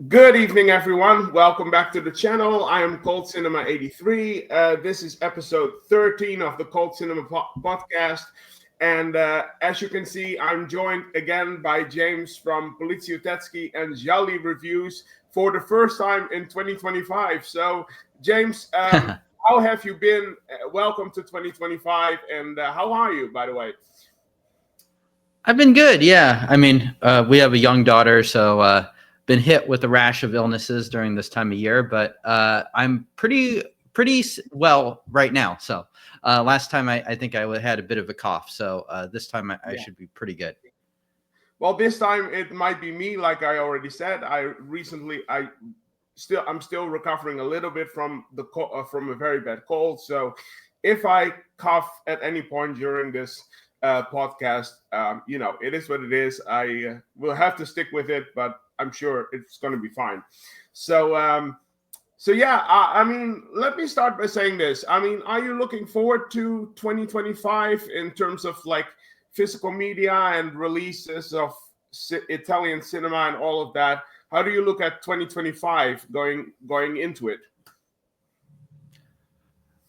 Good evening, everyone. Welcome back to the channel. I am Cult Cinema 83. This is episode 13 of the Cult Cinema podcast. And as you can see, I'm joined again by James from Poliziotteschi and Gialli reviews for the first time in 2025. So, James, how have you been? Welcome to 2025. And how are you, by the way? I've been good, yeah. I mean, we have a young daughter, so been hit with a rash of illnesses during this time of year, but I'm pretty well right now. So last time I think I had a bit of a cough. So this time I should be pretty good. Well, this time it might be me, like I already said. I'm still recovering a little bit from a very bad cold. So if I cough at any point during this podcast, it is what it is. I will have to stick with it, but I'm sure it's going to be fine. So I mean, let me start by saying this. I mean, are you looking forward to 2025 in terms of like physical media and releases of Italian cinema and all of that? How do you look at 2025 going into it?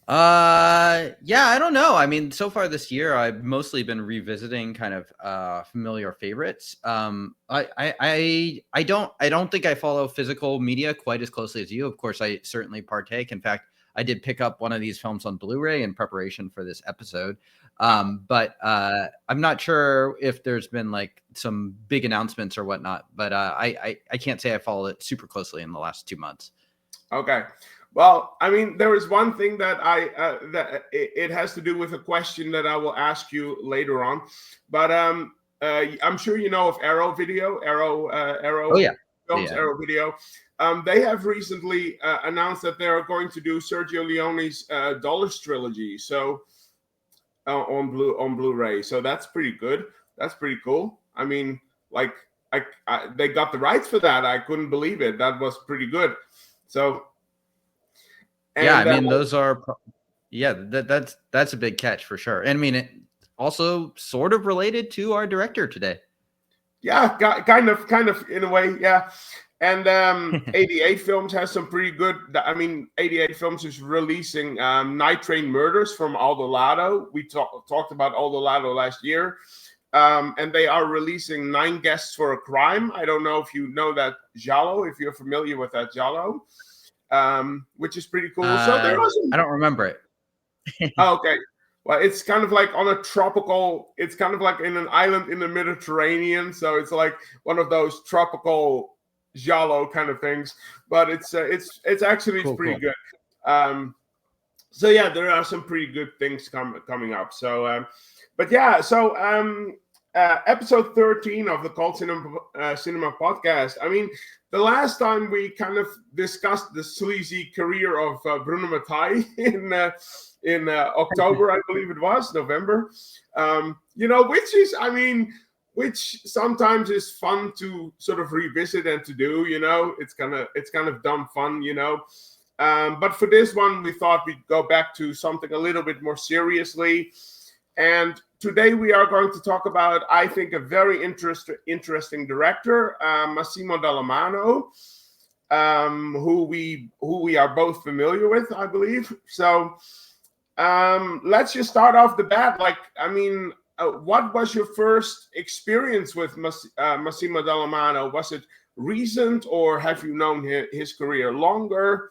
Yeah, I don't know. I mean, so far this year, I've mostly been revisiting kind of familiar favorites. I don't think I follow physical media quite as closely as you. Of course, I certainly partake. In fact, I did pick up one of these films on Blu-ray in preparation for this episode. But I'm not sure if there's been like some big announcements or whatnot. But I can't say I followed it super closely in the last 2 months. Okay. Well, I mean, there is one thing that it has to do with a question that I will ask you later on. But I'm sure you know of Arrow Video, Oh yeah, Films, yeah. Arrow Video. They have recently announced that they are going to do Sergio Leone's Dollars trilogy. So on Blu-ray. So that's pretty good. That's pretty cool. I mean, like they got the rights for that. I couldn't believe it. That was pretty good. So. And, yeah, I mean, those are, that's a big catch for sure. And I mean, it also sort of related to our director today. Yeah, kind of in a way, yeah. And 88 Films has some pretty good. I mean, 88 Films is releasing Night Train Murders from Aldo Lado. We talked about Aldo Lado last year, and they are releasing 9 Guests for a Crime. I don't know if you know that Giallo, if you're familiar with that Giallo. Which is pretty cool. So there was I don't remember it. Oh, okay. Well, it's kind of like on a tropical. It's kind of like in an island in the Mediterranean. So it's like one of those tropical giallo kind of things. But it's actually cool, pretty good. So yeah, there are some pretty good things coming up. So, but yeah, so episode 13 of the Cult Cinema podcast. I mean, the last time we kind of discussed the sleazy career of Bruno Mattei in October, I believe it was, November. Which sometimes is fun to sort of revisit and to do. It's kind of dumb fun. But for this one, we thought we'd go back to something a little bit more seriously. And today we are going to talk about, I think, a very interesting director, Massimo Dallamano, who we are both familiar with, I believe. So let's just start off the bat. Like, I mean, what was your first experience with Massimo Dallamano? Was it recent, or have you known his career longer?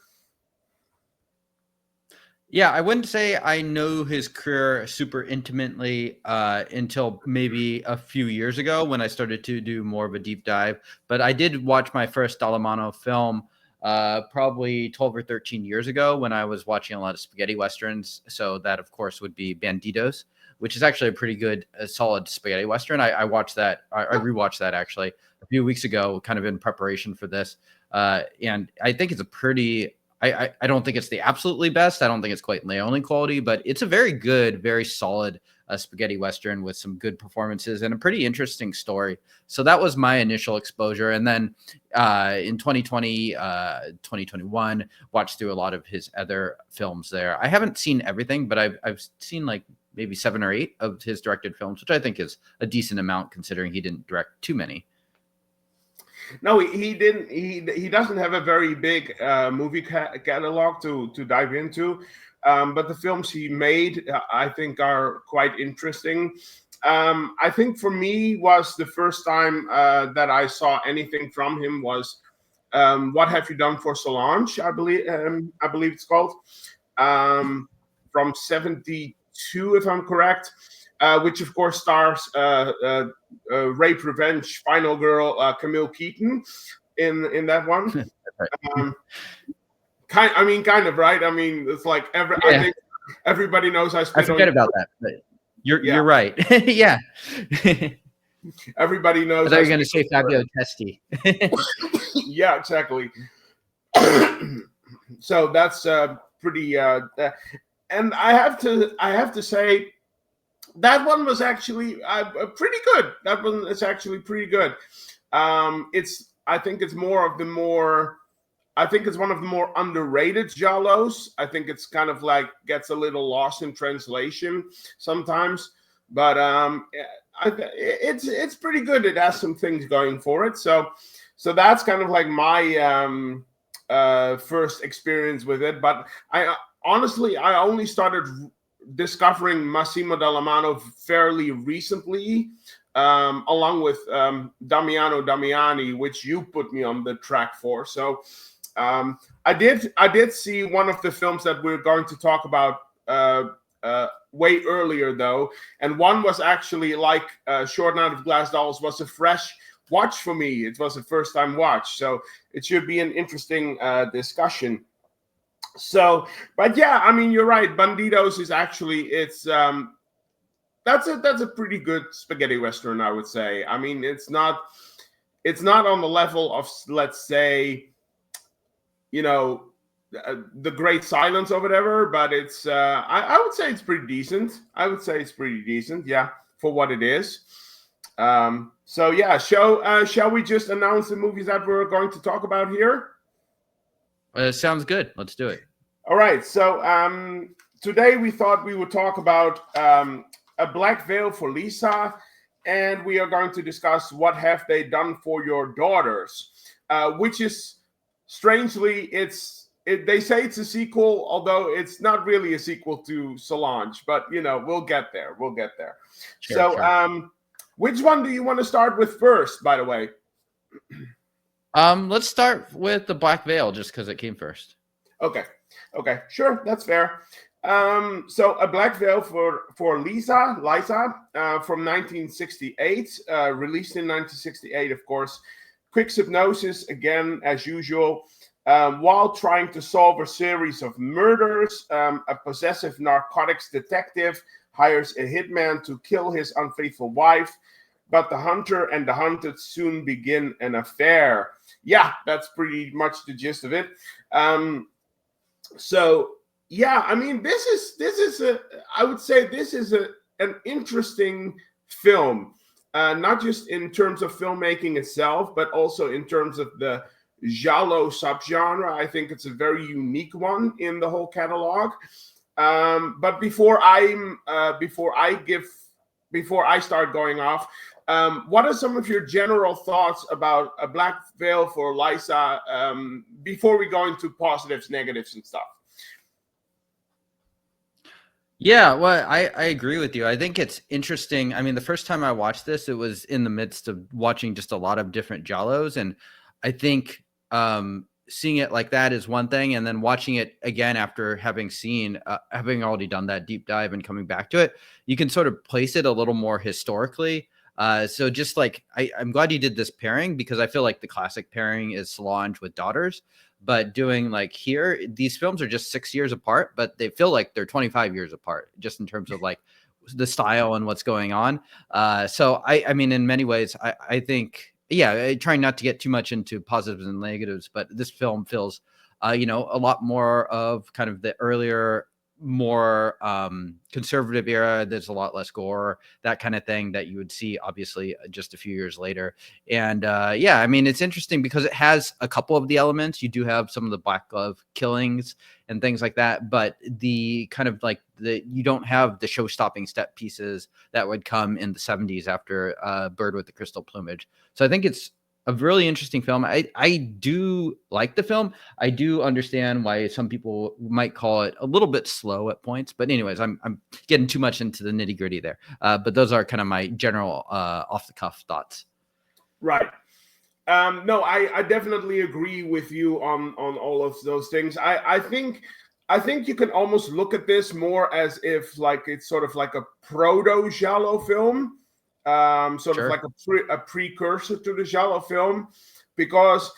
Yeah, I wouldn't say I know his career super intimately until maybe a few years ago when I started to do more of a deep dive. But I did watch my first Dallamano film probably 12 or 13 years ago when I was watching a lot of spaghetti westerns. So that, of course, would be Bandidos, which is actually a pretty good, solid spaghetti western. I watched that. I rewatched that actually a few weeks ago, kind of in preparation for this. And I think it's a pretty I don't think it's the absolutely best. I don't think it's quite Leone quality, but it's a very good, very solid spaghetti western with some good performances and a pretty interesting story. So that was my initial exposure. And then in 2020, 2021, watched through a lot of his other films there. I haven't seen everything, but I've seen like maybe 7 or 8 of his directed films, which I think is a decent amount considering he didn't direct too many. No, he didn't. He doesn't have a very big movie catalog to dive into, but the films he made, I think, are quite interesting. I think for me was the first time that I saw anything from him was "What Have You Done for Solange?" I believe it's called, from '72, if I'm correct. Which of course stars rape revenge final girl Camille Keaton in that one. Kind of right. I mean, it's like I think everybody knows I forget about that. But you're right. Yeah. Everybody knows. I thought you were going to say Fabio Testi. Yeah, exactly. So that's pretty. And I have to say, that one was actually pretty good. That one is actually pretty good. I think it's one of the more underrated Giallos. I think it's kind of like gets a little lost in translation sometimes, but it's pretty good. It has some things going for it. So that's kind of like my first experience with it. But I only started discovering Massimo Dallamano fairly recently, along with Damiano Damiani, which you put me on the track for. So I did see one of the films that we're going to talk about way earlier, though, and one was actually like Short Night of Glass Dolls was a fresh watch for me. It was a first time watch, so it should be an interesting discussion. So, but yeah, I mean, you're right. Bandidos is actually that's a pretty good spaghetti western, I would say. I mean, it's not on the level of, let's say, the Great Silence or whatever, but it's I would say it's pretty decent. Yeah, for what it is. So yeah, shall we just announce the movies that we're going to talk about here? Sounds good. Let's do it. All right. So today we thought we would talk about A Black Veil for Lisa, and we are going to discuss What Have They Done for Your Daughters, which is strangely, they say it's a sequel, although it's not really a sequel to Solange, but we'll get there. Sure. Which one do you want to start with first, by the way? Let's start with The Black Veil, just because it came first. Okay, sure, that's fair. So A Black Veil for Lisa, from 1968, released in 1968, of course. Quick hypnosis, again, as usual. While trying to solve a series of murders, a possessive narcotics detective hires a hitman to kill his unfaithful wife, but the hunter and the hunted soon begin an affair. Yeah, that's pretty much the gist of it. So yeah, I mean, I would say this is an interesting film, not just in terms of filmmaking itself, but also in terms of the Giallo subgenre. I think it's a very unique one in the whole catalog. But before I start going off, what are some of your general thoughts about A Black Veil for Lisa before we go into positives, negatives, and stuff? Yeah, well, I agree with you. I think it's interesting. I mean, the first time I watched this, it was in the midst of watching just a lot of different Giallos, and I think seeing it like that is one thing, and then watching it again after having already done that deep dive and coming back to it, you can sort of place it a little more historically. So just like I'm glad you did this pairing, because I feel like the classic pairing is Solange with Daughters, but doing like here, these films are just 6 years apart, but they feel like they're 25 years apart, just in terms of like the style and what's going on. So I mean, in many ways, I think, yeah, trying not to get too much into positives and negatives, but this film feels, a lot more of kind of the earlier, more conservative era. There's a lot less gore, that kind of thing that you would see obviously just a few years later. And yeah, I mean, it's interesting because it has a couple of the elements. You do have some of the black glove killings and things like that, but the kind of like you don't have the show-stopping step pieces that would come in the 70s after Bird with the Crystal Plumage. So I think it's a really interesting film. I do like the film. I do understand why some people might call it a little bit slow at points. But anyways, I'm getting too much into the nitty gritty there. But those are kind of my general off the cuff thoughts. Right. No, I definitely agree with you on all of those things. I think you can almost look at this more as if like it's sort of like a proto Giallo film. Sort Sure. of like a precursor to the Giallo film, because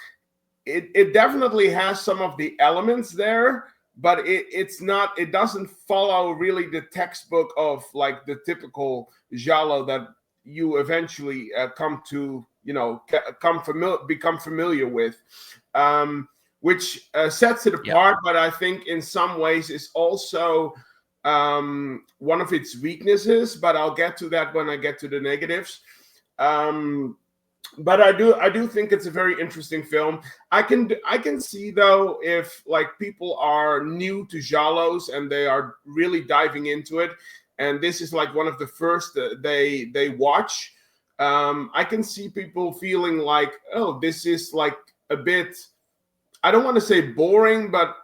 it definitely has some of the elements there, but it doesn't follow really the textbook of like the typical Giallo that you eventually come to, become familiar with, which sets it apart. But I think in some ways is also one of its weaknesses, but I'll get to that when I get to the negatives. But I do think it's a very interesting film. I can see though, if like people are new to Giallos and they are really diving into it, and this is like one of the first they watch, I can see people feeling like, oh, this is like a bit, I don't want to say boring, but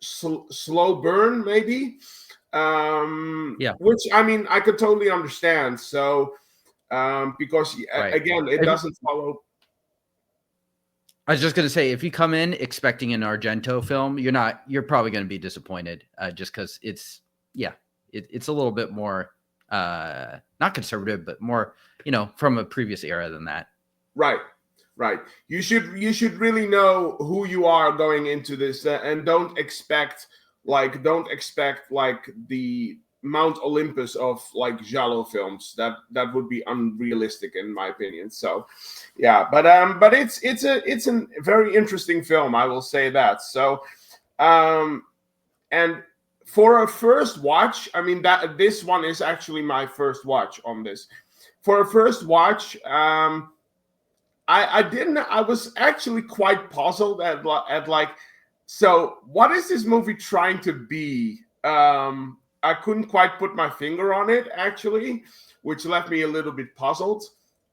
slow burn maybe. Which I mean, I could totally understand. So, because again, it doesn't follow. I was just going to say, if you come in expecting an Argento film, you're probably going to be disappointed, just because it's a little bit more, not conservative, but more, from a previous era than that. Right. You should really know who you are going into this, and don't expect like the Mount Olympus of like Giallo films. That would be unrealistic in my opinion. So yeah, but it's a very interesting film, I will say that. So and for a first watch, I mean, that this one is actually my first watch on this. For a first watch, I was actually quite puzzled at like, so what is this movie trying to be? I couldn't quite put my finger on it actually, which left me a little bit puzzled.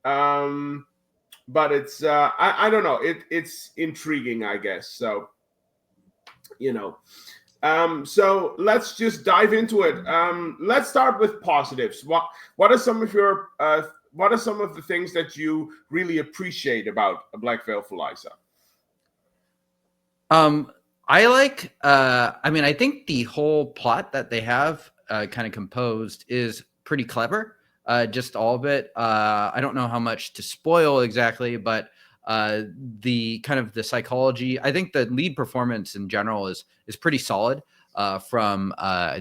But it's I don't know, it's intriguing, I guess. So so let's just dive into it. Let's start with positives. What are some of your what are some of the things that you really appreciate about A Black Veil for Liza? I like, I mean, I think the whole plot that they have kind of composed is pretty clever. Just all of it. I don't know how much to spoil exactly, but the kind of the psychology, I think the lead performance in general is pretty solid, from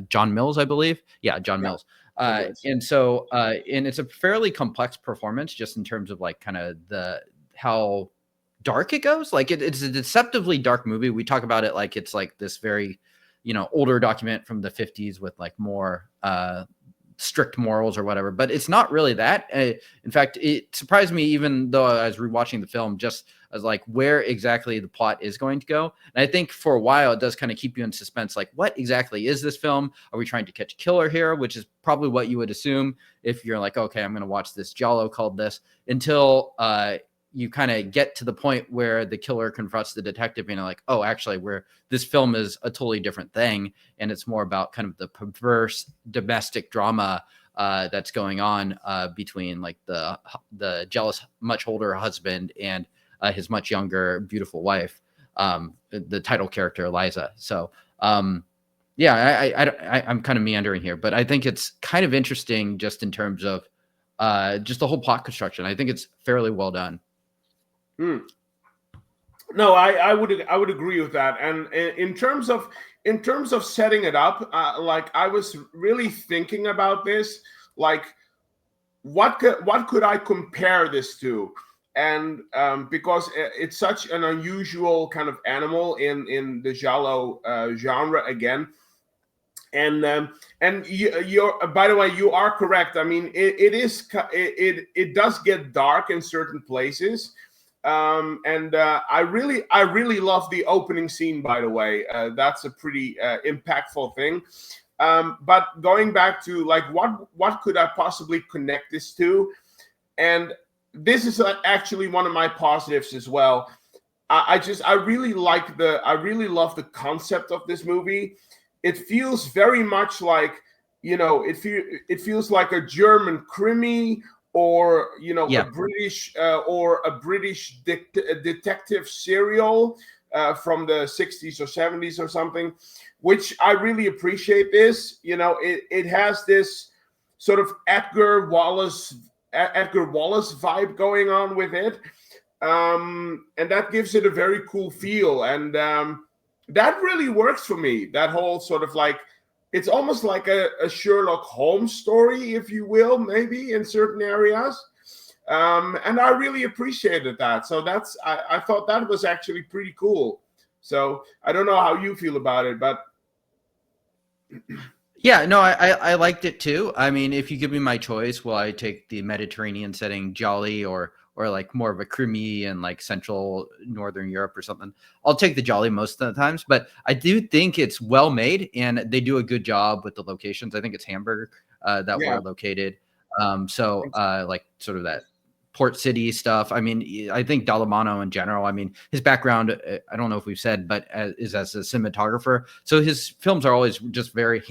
John Mills, I believe. Yeah, John Mills. And so, and it's a fairly complex performance, just in terms of like kind of how dark it goes. Like it's a deceptively dark movie. We talk about it like it's like this very, older document from the 50s with like more strict morals or whatever, but it's not really that. In fact, it surprised me, even though I was rewatching the film, just as like where exactly the plot is going to go. And I think for a while it does kind of keep you in suspense, like what exactly is this film? Are we trying to catch a killer here? Which is probably what you would assume if you're like, okay, I'm going to watch this Giallo called this, until you kind of get to the point where the killer confronts the detective and you're like, oh, actually, this film is a totally different thing. And it's more about kind of the perverse domestic drama that's going on between like the jealous, much older husband and his much younger, beautiful wife. the title character Eliza. So yeah, I'm kind of meandering here, but I think it's kind of interesting just in terms of just the whole plot construction. I think it's fairly well done. No, I would agree with that. And in terms of setting it up, like I was really thinking about this, like what could I compare this to? And because it's such an unusual kind of animal in the Giallo genre again. And you're, by the way, you are correct. I mean, it does get dark in certain places. And I really love the opening scene, by the way. That's a pretty impactful thing. But going back to like what could I possibly connect this to? And this is actually one of my positives as well. I really love the concept of this movie. It feels very much like, it feels like a German krimi, or a British detective serial from the 60s or 70s or something, which I really appreciate. This, it has this sort of Edgar Wallace vibe going on with it, and that gives it a very cool feel, and that really works for me. That whole sort of like, it's almost like a Sherlock Holmes story, if you will, maybe in certain areas. And I really appreciated that. So I thought that was actually pretty cool. So I don't know how you feel about it, but yeah, no, I liked it too. I mean, if you give me my choice, will I take the Mediterranean setting Gialli or like more of a Crimea and like Central Northern Europe or something? I'll take the Gialli most of the times, but I do think it's well made and they do a good job with the locations. I think it's Hamburg that we're located. So like sort of that port city stuff. I mean, I think Dallamano in general, I mean, his background, I don't know if we've said, but is as a cinematographer. So his films are always just very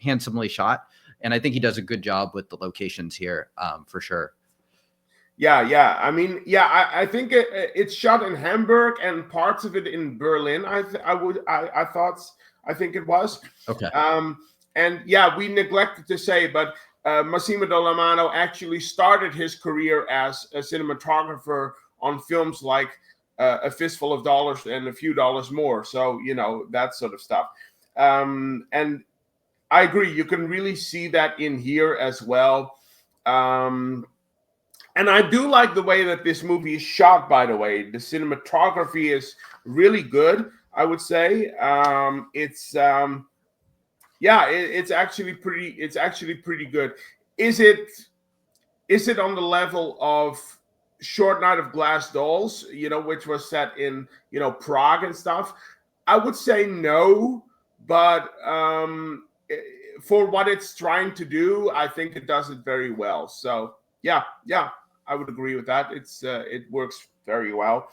handsomely shot. And I think he does a good job with the locations here, for sure. Yeah. I mean, I think it's shot in Hamburg and parts of it in Berlin. I think it was. Okay. And yeah, we neglected to say, but Massimo Dallamano actually started his career as a cinematographer on films like A Fistful of Dollars and A Few Dollars More. So, that sort of stuff. And I agree. You can really see that in here as well. And I do like the way that this movie is shot, by the way. The cinematography is really good, I would say. It's actually pretty good. Is it on the level of Short Night of Glass Dolls, which was set in, Prague and stuff? I would say no, but for what it's trying to do, I think it does it very well. So yeah, I would agree with that. It works very well.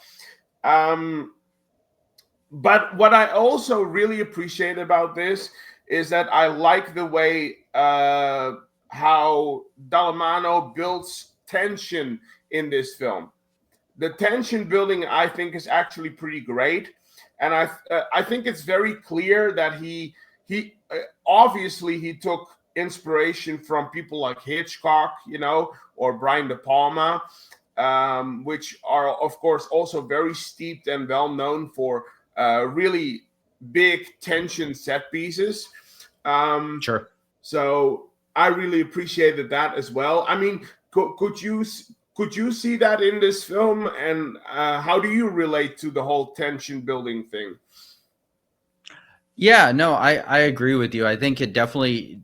But what I also really appreciate about this is that I like the way how Dallamano builds tension in this film. The tension building, I think, is actually pretty great, and I think it's very clear that he obviously he took inspiration from people like Hitchcock, or Brian De Palma, which are of course also very steeped and well known for really big tension set pieces. Sure. So I really appreciated that as well. I mean, could you see that in this film? And how do you relate to the whole tension building thing? Yeah, no, I agree with you. I think it definitely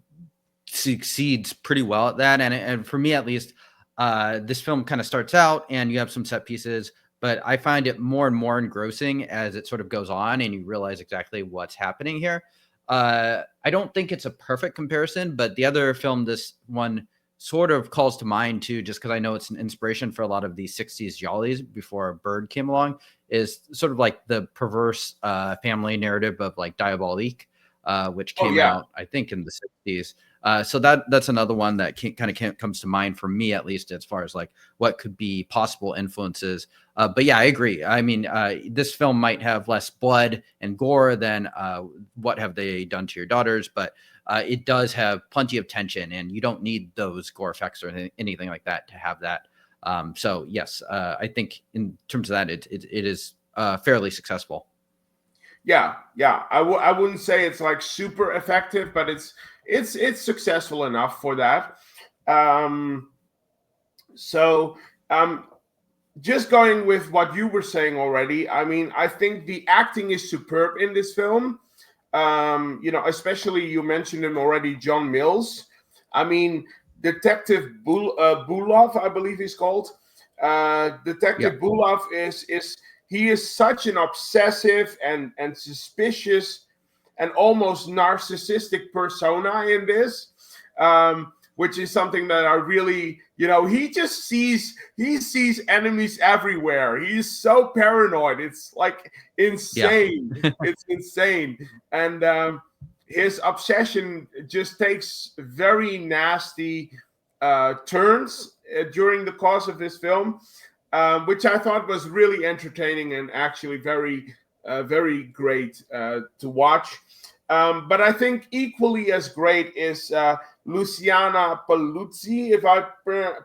succeeds pretty well at that. And for me, at least, this film kind of starts out and you have some set pieces, but I find it more and more engrossing as it sort of goes on and you realize exactly what's happening here. I don't think it's a perfect comparison, but the other film, this one sort of calls to mind too, just because I know it's an inspiration for a lot of the 60s Jollies before Bird came along, is sort of like the perverse family narrative of like Diabolique, which came out, I think, in the 60s. So that's another one that comes to mind for me, at least as far as like what could be possible influences. But yeah, I agree. I mean, this film might have less blood and gore than What Have They Done to Your Daughters, but it does have plenty of tension, and you don't need those gore effects or anything like that to have that. So yes, I think in terms of that, it is fairly successful. Yeah. I wouldn't say it's like super effective, but it's successful enough for that. So just going with what you were saying already, I mean, I think the acting is superb in this film. Especially you mentioned him already, John Mills. I mean, Detective Bulov, I believe he's called. Detective Bulov is such an obsessive and suspicious and almost narcissistic persona in this, which is something that I really, he sees enemies everywhere. He's so paranoid. It's like insane. Yeah. It's insane. And his obsession just takes very nasty turns during the course of this film, which I thought was really entertaining and actually very, very great to watch. But I think equally as great is Luciana Paluzzi, if I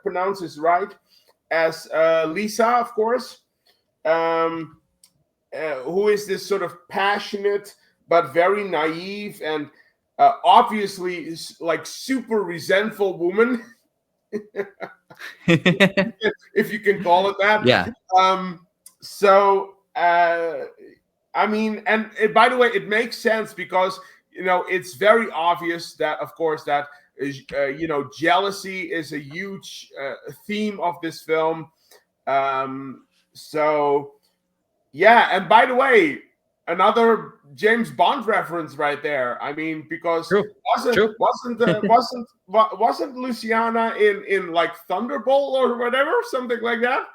pronounce this right, as Lisa, of course, who is this sort of passionate but very naive and obviously like super resentful woman. If you can call it that. Yeah. I mean, and by the way, it makes sense because it's very obvious that, of course, that jealousy is a huge theme of this film. So yeah, and by the way, another James Bond reference right there. I mean, because wasn't Luciana in like Thunderbolt or whatever, something like that?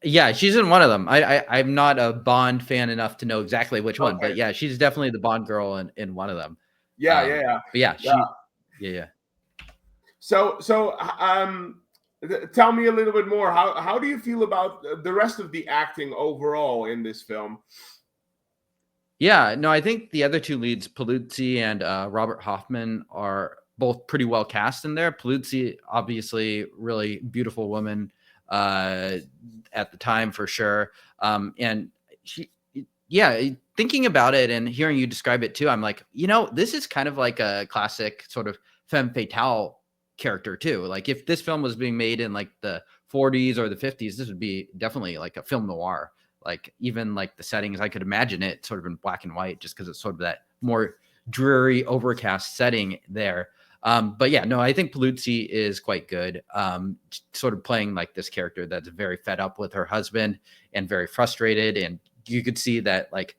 Yeah, she's in one of them. I'm not a Bond fan enough to know exactly which one, but yeah, she's definitely the Bond girl in one of them. Yeah. But yeah, yeah. So tell me a little bit more. How do you feel about the rest of the acting overall in this film? Yeah, no, I think the other two leads, Paluzzi and Robert Hoffmann, are both pretty well cast in there. Paluzzi, obviously, really beautiful woman at the time for sure. And she, thinking about it and hearing you describe it too, I'm like, this is kind of like a classic sort of femme fatale character too. Like if this film was being made in like the 40s or the 50s, this would be definitely like a film noir. Like even like the settings, I could imagine it sort of in black and white, just because it's sort of that more dreary, overcast setting there. But yeah, no, I think Paluzzi is quite good. Sort of playing like this character that's very fed up with her husband and very frustrated, and you could see that like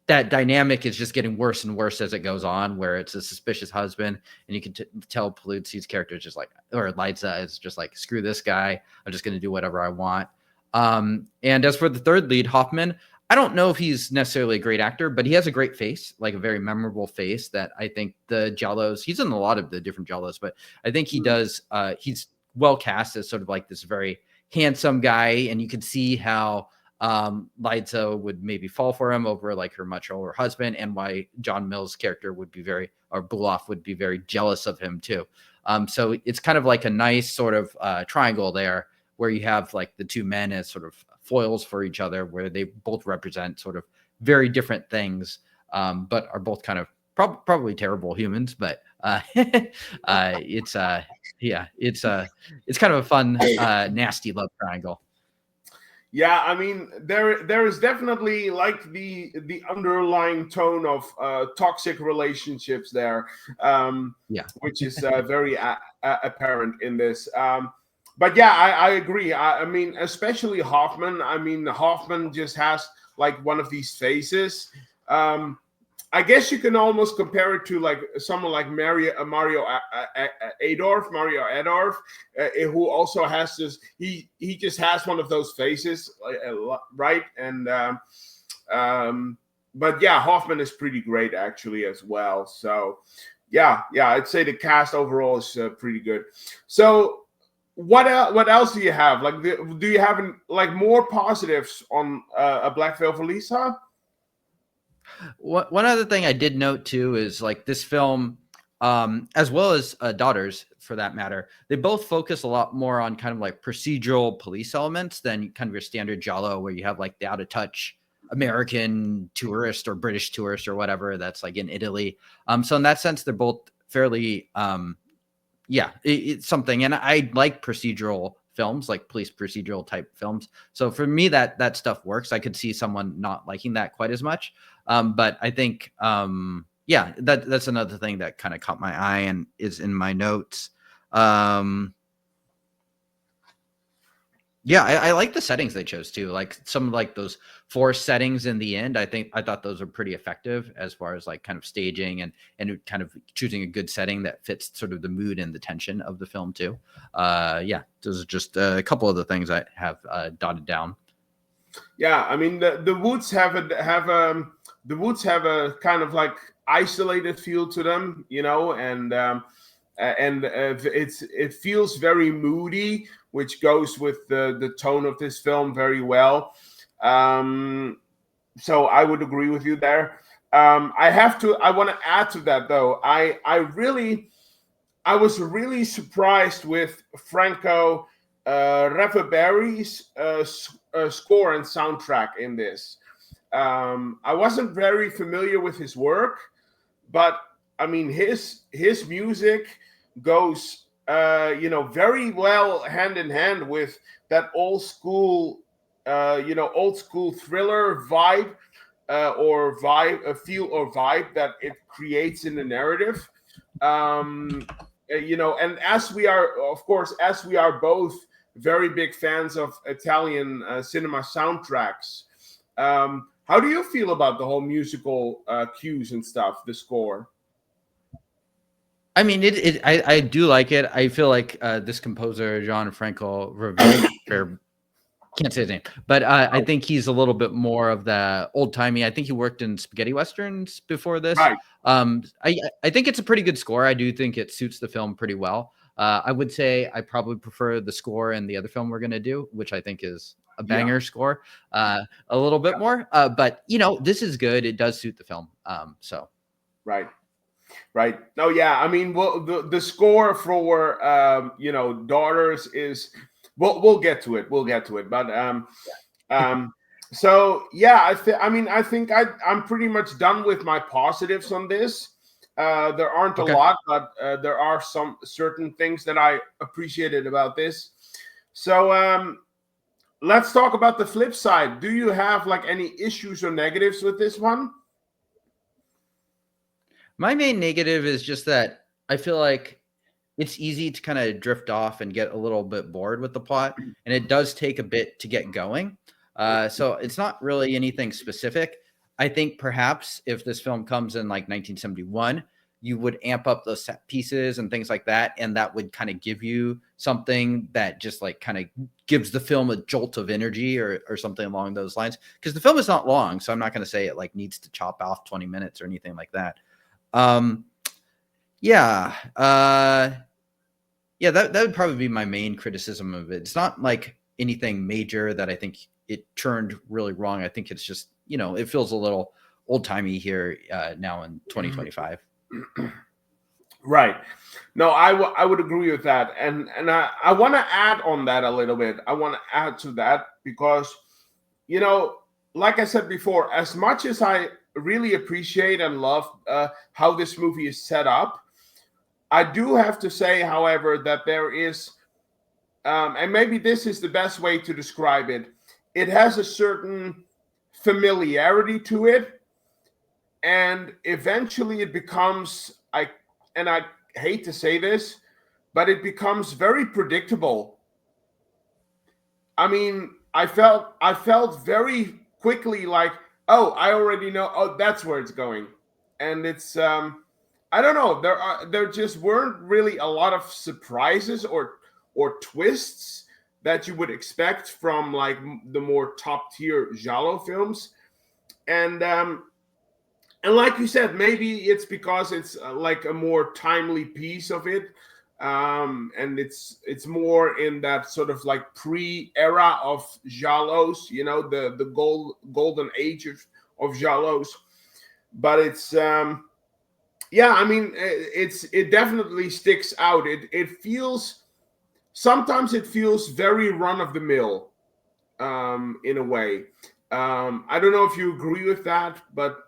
that dynamic is just getting worse and worse as it goes on, where it's a suspicious husband, and you can tell Paluzzi's character is just like, or Liza is just like, screw this guy, I'm just going to do whatever I want. And as for the third lead, Hoffmann, I don't know if he's necessarily a great actor, but he has a great face, like a very memorable face that I think the Giallos, he's in a lot of the different Giallos, but I think he does, he's well cast as sort of like this very handsome guy. And you could see how Liza would maybe fall for him over like her much older husband, and why John Mills' character would be Buloff would be very jealous of him too. So it's kind of like a nice sort of triangle there, where you have like the two men as sort of foils for each other, where they both represent sort of very different things, but are both kind of probably terrible humans. But it's kind of a fun, nasty love triangle. Yeah, I mean, there is definitely like the underlying tone of toxic relationships there, which is very apparent in this. But yeah, I agree. I mean, especially Hoffmann. I mean, Hoffmann just has like one of these faces. I guess you can almost compare it to like someone like Mario Adorf, who also has this. He just has one of those faces, right? And but yeah, Hoffmann is pretty great actually as well. So yeah, I'd say the cast overall is pretty good. So what else do you have? Like, do you have like more positives on a Black Veil for Lisa? One other thing I did note too is like this film, as well as Daughters for that matter, they both focus a lot more on kind of like procedural police elements than kind of your standard Giallo, where you have like the out of touch American tourist or British tourist or whatever that's like in Italy. So in that sense, they're both fairly, it's something. And I like procedural films, like police procedural type films. So for me, that stuff works. I could see someone not liking that quite as much. But I think, that's another thing that kind of caught my eye and is in my notes. I like the settings they chose too. Like some like those forest settings in the end. I thought those are pretty effective as far as like kind of staging and kind of choosing a good setting that fits sort of the mood and the tension of the film too. Those are just a couple of the things I have dotted down. Yeah, I mean the woods have a kind of like isolated feel to them, you know, and it feels very moody, which goes with the tone of this film very well. So I would agree with you there. I want to add to that though. I was really surprised with Franco Reverberi's score and soundtrack in this. I wasn't very familiar with his work, but I mean his music goes very well hand in hand with that old school thriller vibe feel or vibe that it creates in the narrative. And as we are both very big fans of Italian cinema soundtracks, how do you feel about the whole musical cues and stuff, the score? I mean, I do like it. I feel like this composer, Franco Reverberi, can't say his name, but I think he's a little bit more of the old timey. I think he worked in spaghetti westerns before this. Right. I think it's a pretty good score. I do think it suits the film pretty well. I would say I probably prefer the score in the other film we're going to do, which I think is a banger score, a little bit more. But this is good. It does suit the film. So. Right. No, yeah. I mean, well, the score for Daughters is we'll get to it. But so yeah, I think I'm pretty much done with my positives on this. There aren't a lot, but there are some certain things that I appreciated about this. So let's talk about the flip side. Do you have like any issues or negatives with this one? My main negative is just that I feel like it's easy to kind of drift off and get a little bit bored with the plot, and it does take a bit to get going. So it's not really anything specific. I think perhaps if this film comes in like 1971, you would amp up those set pieces and things like that, and that would kind of give you something that just like kind of gives the film a jolt of energy or something along those lines. Because the film is not long, so I'm not going to say it like needs to chop off 20 minutes or anything like that. That would probably be my main criticism of it. It's not like anything major that I think it turned really wrong. I think it's just, it feels a little old timey here now in 2025. Right. No, I would agree with that. And I want to add on that a little bit. I want to add to that because, like I said before, as much as I really appreciate and love how this movie is set up, I do have to say, however, that there is, and maybe this is the best way to describe it, it has a certain familiarity to it, and eventually it becomes, I hate to say this, but it becomes very predictable. I mean, I felt very quickly like, oh, I already know. Oh, that's where it's going, and it's I don't know. There just weren't really a lot of surprises or twists that you would expect from like the more top tier Giallo films, and And like you said, maybe it's because it's like a more timely piece of it, and it's more in that sort of like pre-era of giallos, the golden age of giallos. But it's yeah, I mean, it definitely sticks out. It feels, sometimes it feels very run of the mill, in a way. I don't know if you agree with that, but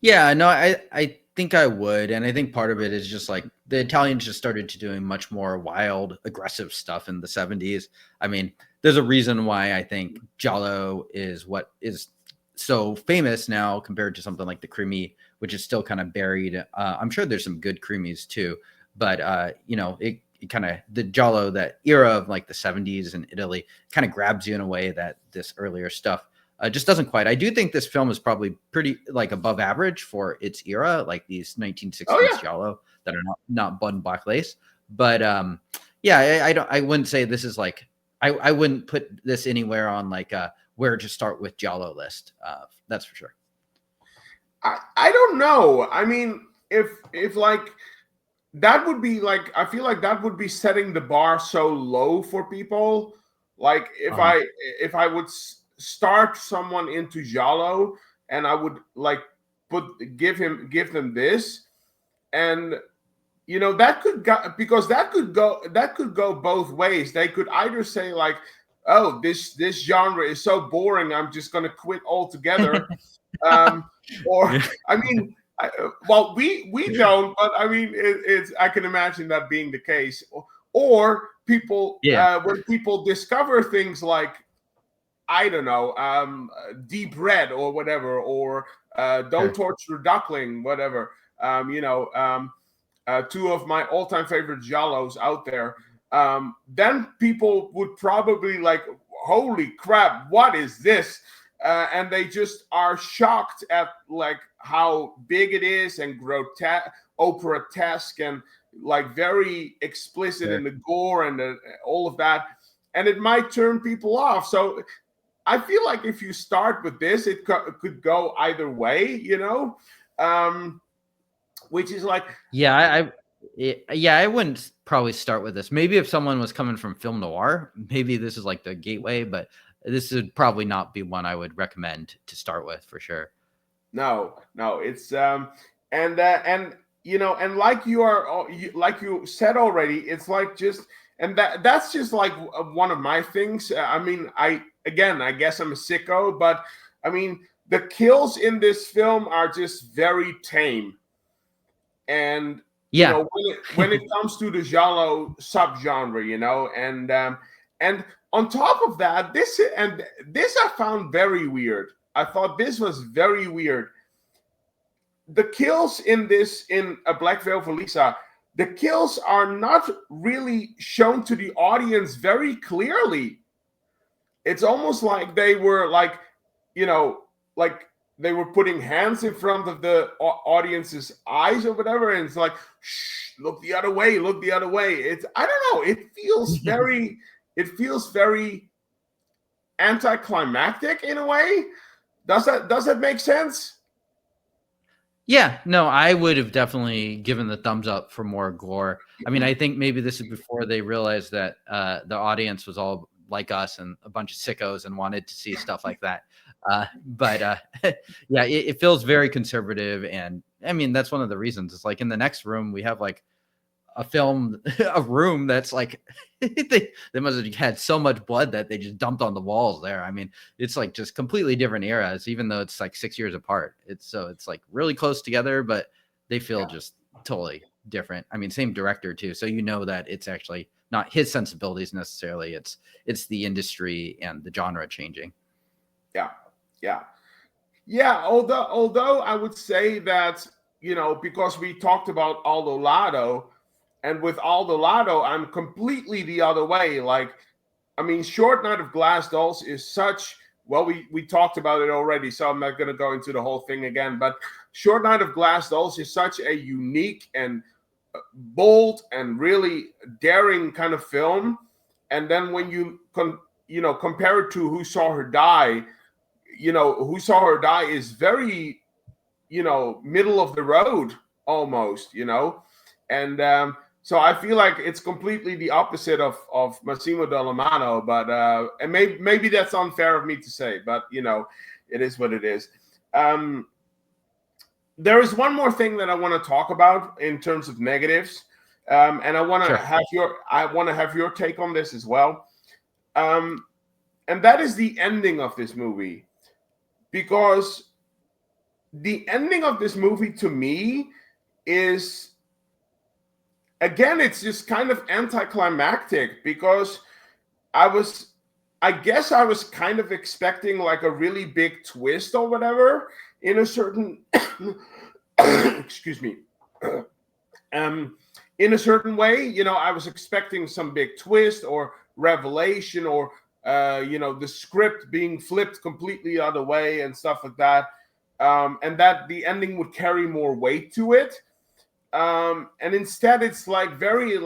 Yeah, no, I think I would, and I think part of it is just like the Italians just started to doing much more wild, aggressive stuff in the 70s. I mean, there's a reason why I think Giallo is what is so famous now compared to something like the Crimi, which is still kind of buried. I'm sure there's some good Crimis too, but it kind of, the Giallo, that era of like the 70s in Italy, kind of grabs you in a way that this earlier stuff just doesn't quite. I do think this film is probably pretty like above average for its era, like these 1960s oh yeah, Giallo that are not blood and black lace. But yeah, I wouldn't say this is like, I wouldn't put this anywhere on like where to start with Giallo list. That's for sure. I don't know. I mean, if like that would be like, I feel like that would be setting the bar so low for people. Like Uh-huh. if I would start someone into Giallo, and I would like give them this, and that could go, because that could go both ways. They could either say like, oh, this genre is so boring, I'm just going to quit altogether. Or Yeah. I mean, well, we don't, but I mean, it's, I can imagine that being the case. Or people, Yeah. when people discover things like, I don't know, Deep Red or whatever, or Don't Sure. Torture the Duckling, whatever. Two of my all-time favorite giallos out there. Then people would probably like, holy crap, what is this? And they just are shocked at like how big it is, and grotesque, opera-esque, and like very explicit in Sure. the gore and all of that. And it might turn people off. So I feel like if you start with this, it could go either way, which is like, Yeah, I wouldn't probably start with this. Maybe if someone was coming from film noir, maybe this is like the gateway, but this would probably not be one I would recommend to start with for sure. no, it's and and like like you said already, it's like just, and that's just like one of my things. I mean, I guess I'm a sicko, but I mean, the kills in this film are just very tame. And Yeah. when it comes to the giallo subgenre, and on top of that, this I found very weird. I thought this was very weird. The kills in A Black Veil for Lisa, the kills are not really shown to the audience very clearly. It's almost like they were like, like they were putting hands in front of the audience's eyes or whatever, and it's like, shh, look the other way, look the other way. It's, I don't know, it feels very anticlimactic in a way. Does that make sense? Yeah, no, I would have definitely given the thumbs up for more gore. I mean, I think maybe this is before they realized that the audience was all like us and a bunch of sickos and wanted to see stuff like that. But yeah, it feels very conservative, and I mean that's one of the reasons. It's like in the next room we have like a room that's like they must have had so much blood that they just dumped on the walls there. I mean, it's like just completely different eras, even though it's like 6 years apart. It's like really close together, but they feel just totally different. I mean, same director too, so that it's actually not his sensibilities necessarily. It's the industry and the genre changing. Yeah, yeah, yeah. Although I would say that, because we talked about Aldo Lado. And with Aldo Lado, I'm completely the other way. Like, I mean, Short Night of Glass Dolls is such, well, we talked about it already, so I'm not going to go into the whole thing again. But Short Night of Glass Dolls is such a unique and bold and really daring kind of film. And then when you compare it to Who Saw Her Die, Who Saw Her Die is very, middle of the road almost, and so I feel like it's completely the opposite of Massimo Dallamano, but and maybe that's unfair of me to say, but it is what it is. There is one more thing that I want to talk about in terms of negatives, and I want to have your take on this as well, and that is the ending of this movie, because the ending of this movie to me is, again, it's just kind of anticlimactic, because I guess I was kind of expecting like a really big twist or whatever in a certain excuse me, in a certain way. I was expecting some big twist or revelation, or the script being flipped completely the other way and stuff like that, and that the ending would carry more weight to it. And instead it's very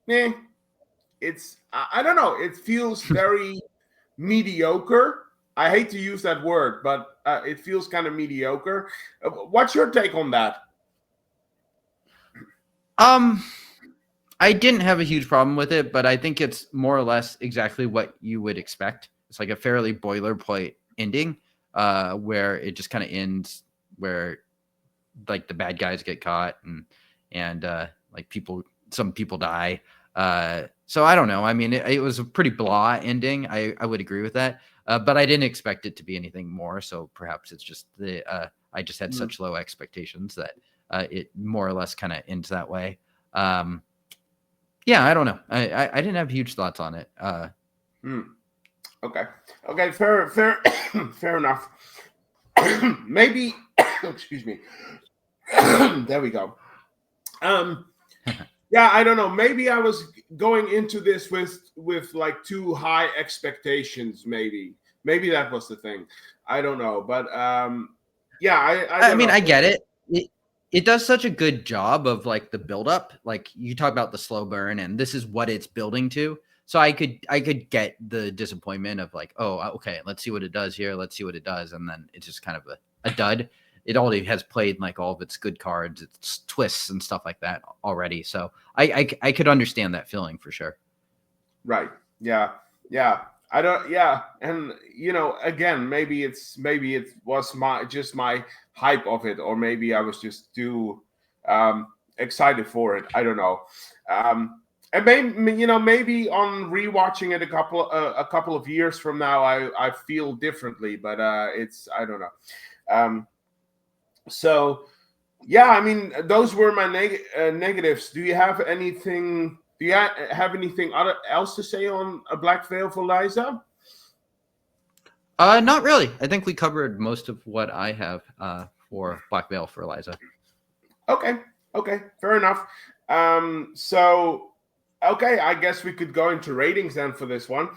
meh. It's, I don't know, it feels very mediocre. I hate to use that word, but it feels kind of mediocre. What's your take on that? I didn't have a huge problem with it, but I think it's more or less exactly what you would expect. It's like a fairly boilerplate ending, where it just kind of ends where like the bad guys get caught and like some people die. So I don't know. I mean, it was a pretty blah ending. I would agree with that. But I didn't expect it to be anything more. So perhaps it's just I just had such low expectations that it more or less kind of ends that way. Yeah, I don't know. I didn't have huge thoughts on it. Okay, fair fair enough. Maybe excuse me. There we go. Yeah, I don't know. Maybe I was going into this with like too high expectations. Maybe that was the thing. I don't know, but yeah, I mean, know. I get it. It does such a good job of like the buildup. Like you talk about the slow burn, and this is what it's building to. So I could get the disappointment of like, oh, okay, let's see what it does here. Let's see what it does, and then it's just kind of a dud. It already has played like all of its good cards, its twists and stuff like that already. So I could understand that feeling for sure. Right. Yeah. I don't. Yeah, and again, maybe it was my hype of it, or maybe I was just too excited for it. I don't know. And maybe on rewatching it a couple of years from now, I feel differently. But it's, I don't know. So yeah, I mean, those were my negatives. Do you have anything? Do you have anything else to say on A Black Veil for Liza? Not really. I think we covered most of what I have for Black Veil for Liza. Okay, fair enough. So okay, I guess we could go into ratings then for this one.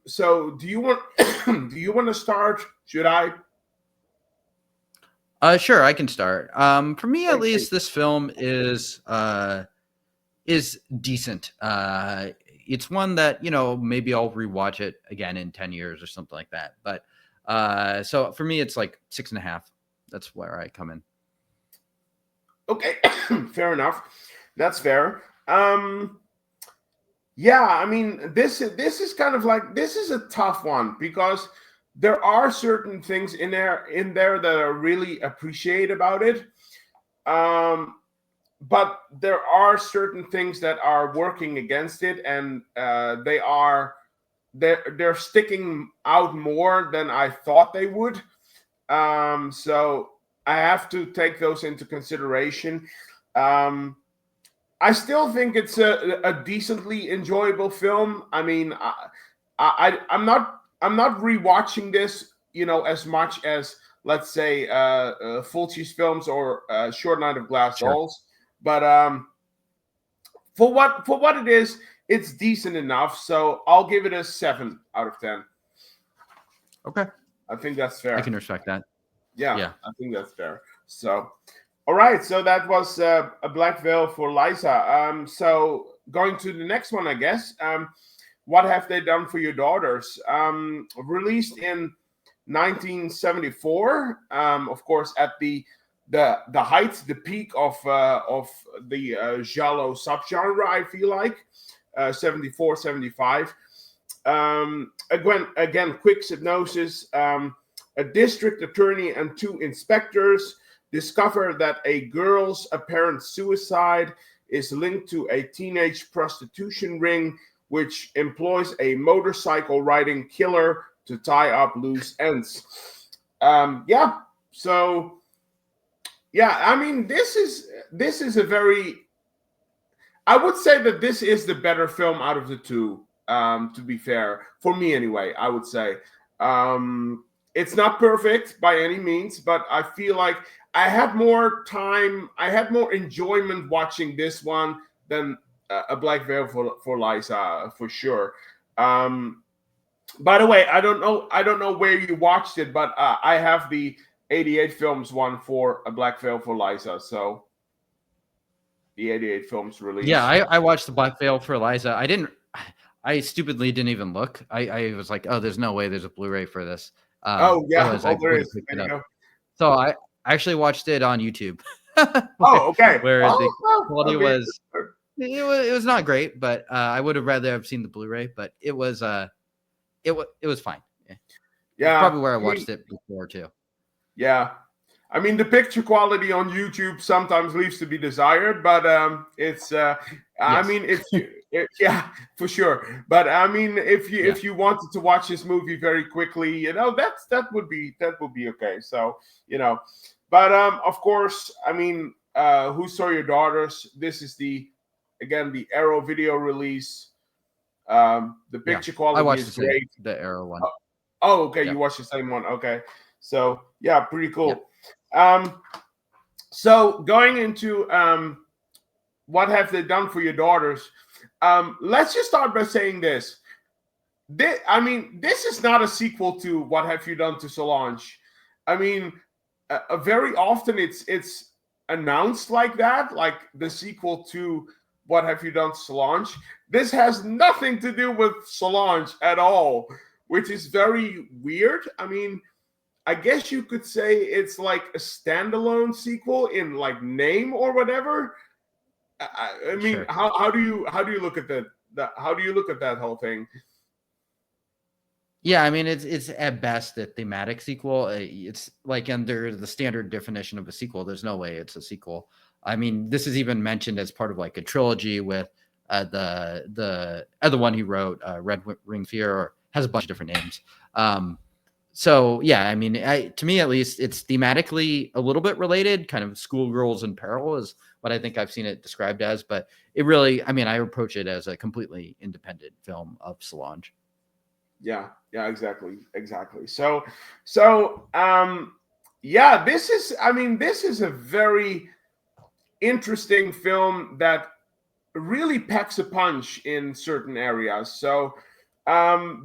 So do you want to start? Should I? Sure, I can start. For me, at least, this film is decent. It's one that maybe I'll rewatch it again in 10 years or something like that. But so for me, it's like 6.5. That's where I come in. Okay, fair enough. That's fair. Yeah, I mean, this is kind of like, this is a tough one, because there are certain things in there that I really appreciate about it. But there are certain things that are working against it, and they're sticking out more than I thought they would. So I have to take those into consideration. I still think it's a decently enjoyable film. I mean, I'm not rewatching this, as much as, let's say, Fulci's films or Short Night of Glass Dolls. But for what it is, it's decent enough. So I'll give it a 7 out of 10. Okay, I think that's fair. I can respect that. Yeah, I think that's fair. So, all right. So that was A Black Veil for Liza. So going to the next one, I guess. What Have They Done for Your Daughters? Released in 1974, of course, at the height, the peak of the Giallo subgenre, I feel like, 74, 75. Again, quick synopsis. A district attorney and 2 inspectors discover that a girl's apparent suicide is linked to a teenage prostitution ring, which employs a motorcycle riding killer to tie up loose ends. So I mean, this is a very, I would say that this is the better film out of the 2. To be fair, for me anyway, I would say it's not perfect by any means, but I feel like I had more time, I had more enjoyment watching this one than A Black Veil for Liza, for sure. By the way, I don't know where you watched it, but I have the 88 films one for A Black Veil for Liza, so the 88 films release. Yeah, I watched The Black Veil for Liza. I stupidly didn't even look. I was like, oh, there's no way there's a Blu-ray for this. There is. There you go. So I actually watched it on YouTube. Okay. Where the quality was, it was not great, but I would have rather have seen the Blu-ray. But it was fine. Yeah, probably where I watched it before too. Yeah, I mean the picture quality on YouTube sometimes leaves to be desired, but it's. Yes. I mean yeah, for sure. But I mean, if you wanted to watch this movie very quickly, that would be okay. So but of course, I mean, Who Saw Your Daughters? This is the Arrow video release. The picture quality is great. The Arrow one. Oh, okay. You watched the same one. Okay. So yeah, pretty cool. Yeah. So going into What Have They Done for Your Daughters? Let's just start by saying this. This is not a sequel to What Have You Done to Solange. I mean, very often it's announced like that, like the sequel to What Have You Done to Solange. This has nothing to do with Solange at all, which is very weird. I mean, I guess you could say it's like a standalone sequel in like name or whatever. I mean, sure. How do you look at that? How do you look at that whole thing? Yeah, I mean, it's at best a thematic sequel. It's like under the standard definition of a sequel. There's no way it's a sequel. I mean, this is even mentioned as part of like a trilogy with the other one he wrote, Red Ring Fear, or has a bunch of different names. So yeah, I mean, to me at least, it's thematically a little bit related. Kind of Schoolgirls in Peril is what I think I've seen it described as, but it really, I mean, I approach it as a completely independent film of Solange. Yeah, exactly. So, this is a very interesting film that really packs a punch in certain areas. So,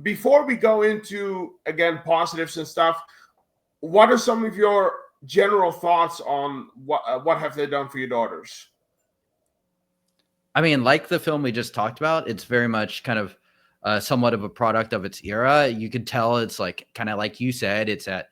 before we go into, again, positives and stuff, what are some of your general thoughts on what have they done for your daughters? I mean, like the film we just talked about, it's very much kind of somewhat of a product of its era. You could tell it's like kind of like you said, it's at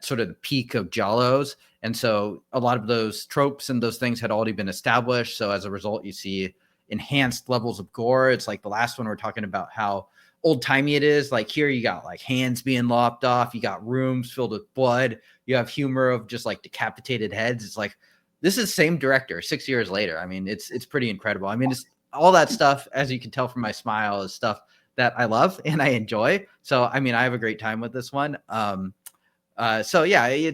sort of the peak of Giallos. And so a lot of those tropes and those things had already been established. So as a result, you see enhanced levels of gore. It's like the last one we're talking about how old timey it is. Like here you got like hands being lopped off. You got rooms filled with blood. You have humor of just like decapitated heads. It's like, this is the same director 6 years later. I mean, it's pretty incredible. I mean, it's all that stuff, as you can tell from my smile, is stuff that I love and I enjoy. So, I mean, I have a great time with this one. So yeah,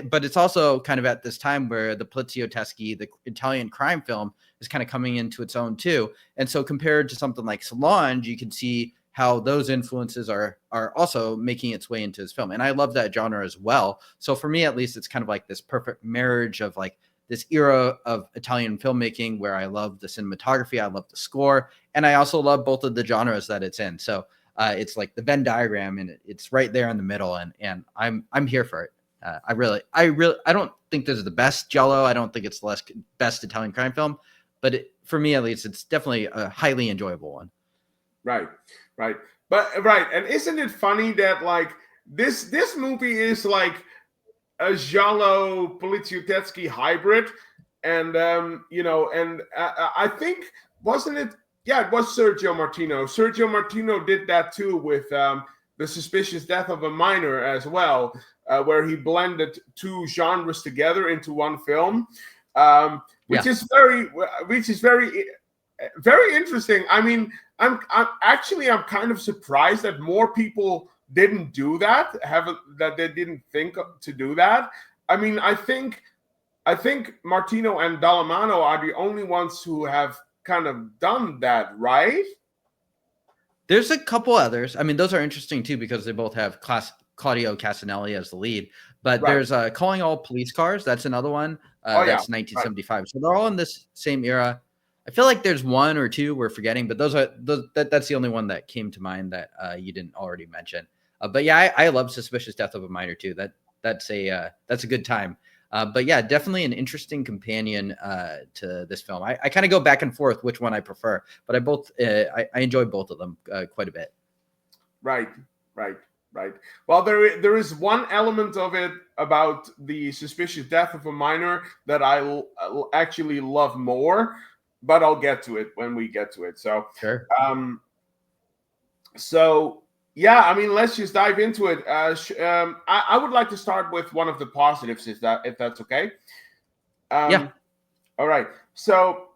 but it's also kind of at this time where the Poliziotteschi, the Italian crime film, is kind of coming into its own too. And so compared to something like Solange, you can see how those influences are also making its way into his film. And I love that genre as well. So for me, at least, it's kind of like this perfect marriage of like this era of Italian filmmaking where I love the cinematography, I love the score, and I also love both of the genres that it's in. So it's like the Venn diagram, and it's right there in the middle, and I'm here for it. I don't think this is the best Giallo. I don't think it's the best Italian crime film, but for me at least, it's definitely a highly enjoyable one. Right, right. But right, and isn't it funny that like this movie is like a Giallo Poliziotteschi hybrid, and and I think wasn't it? Yeah, it was Sergio Martino. Sergio Martino did that too with the Suspicious Death of a Minor as well, where he blended two genres together into one film, which is very interesting. I mean, I'm kind of surprised that more people didn't do that. That they didn't think to do that. I mean, I think Martino and Dallamano are the only ones who have kind of done that, right? There's a couple others. I mean, those are interesting too because they both have Claudio Cassinelli as the lead. But Right. there's Calling All Police Cars. That's another one. Oh, yeah. That's 1975. Right. So they're all in this same era. I feel like there's one or two we're forgetting, but that's the only one that came to mind that you didn't already mention. But yeah, I love Suspicious Death of a Minor too. That's a good time. But yeah, definitely an interesting companion to this film. I kind of go back and forth which one I prefer, but I enjoy both of them quite a bit. Right. Well, there is one element of it about the Suspicious Death of a Minor that I actually love more, but I'll get to it when we get to it. So sure. So yeah, I mean, let's just dive into it. I would like to start with one of the positives, if that's okay. Yeah. All right. So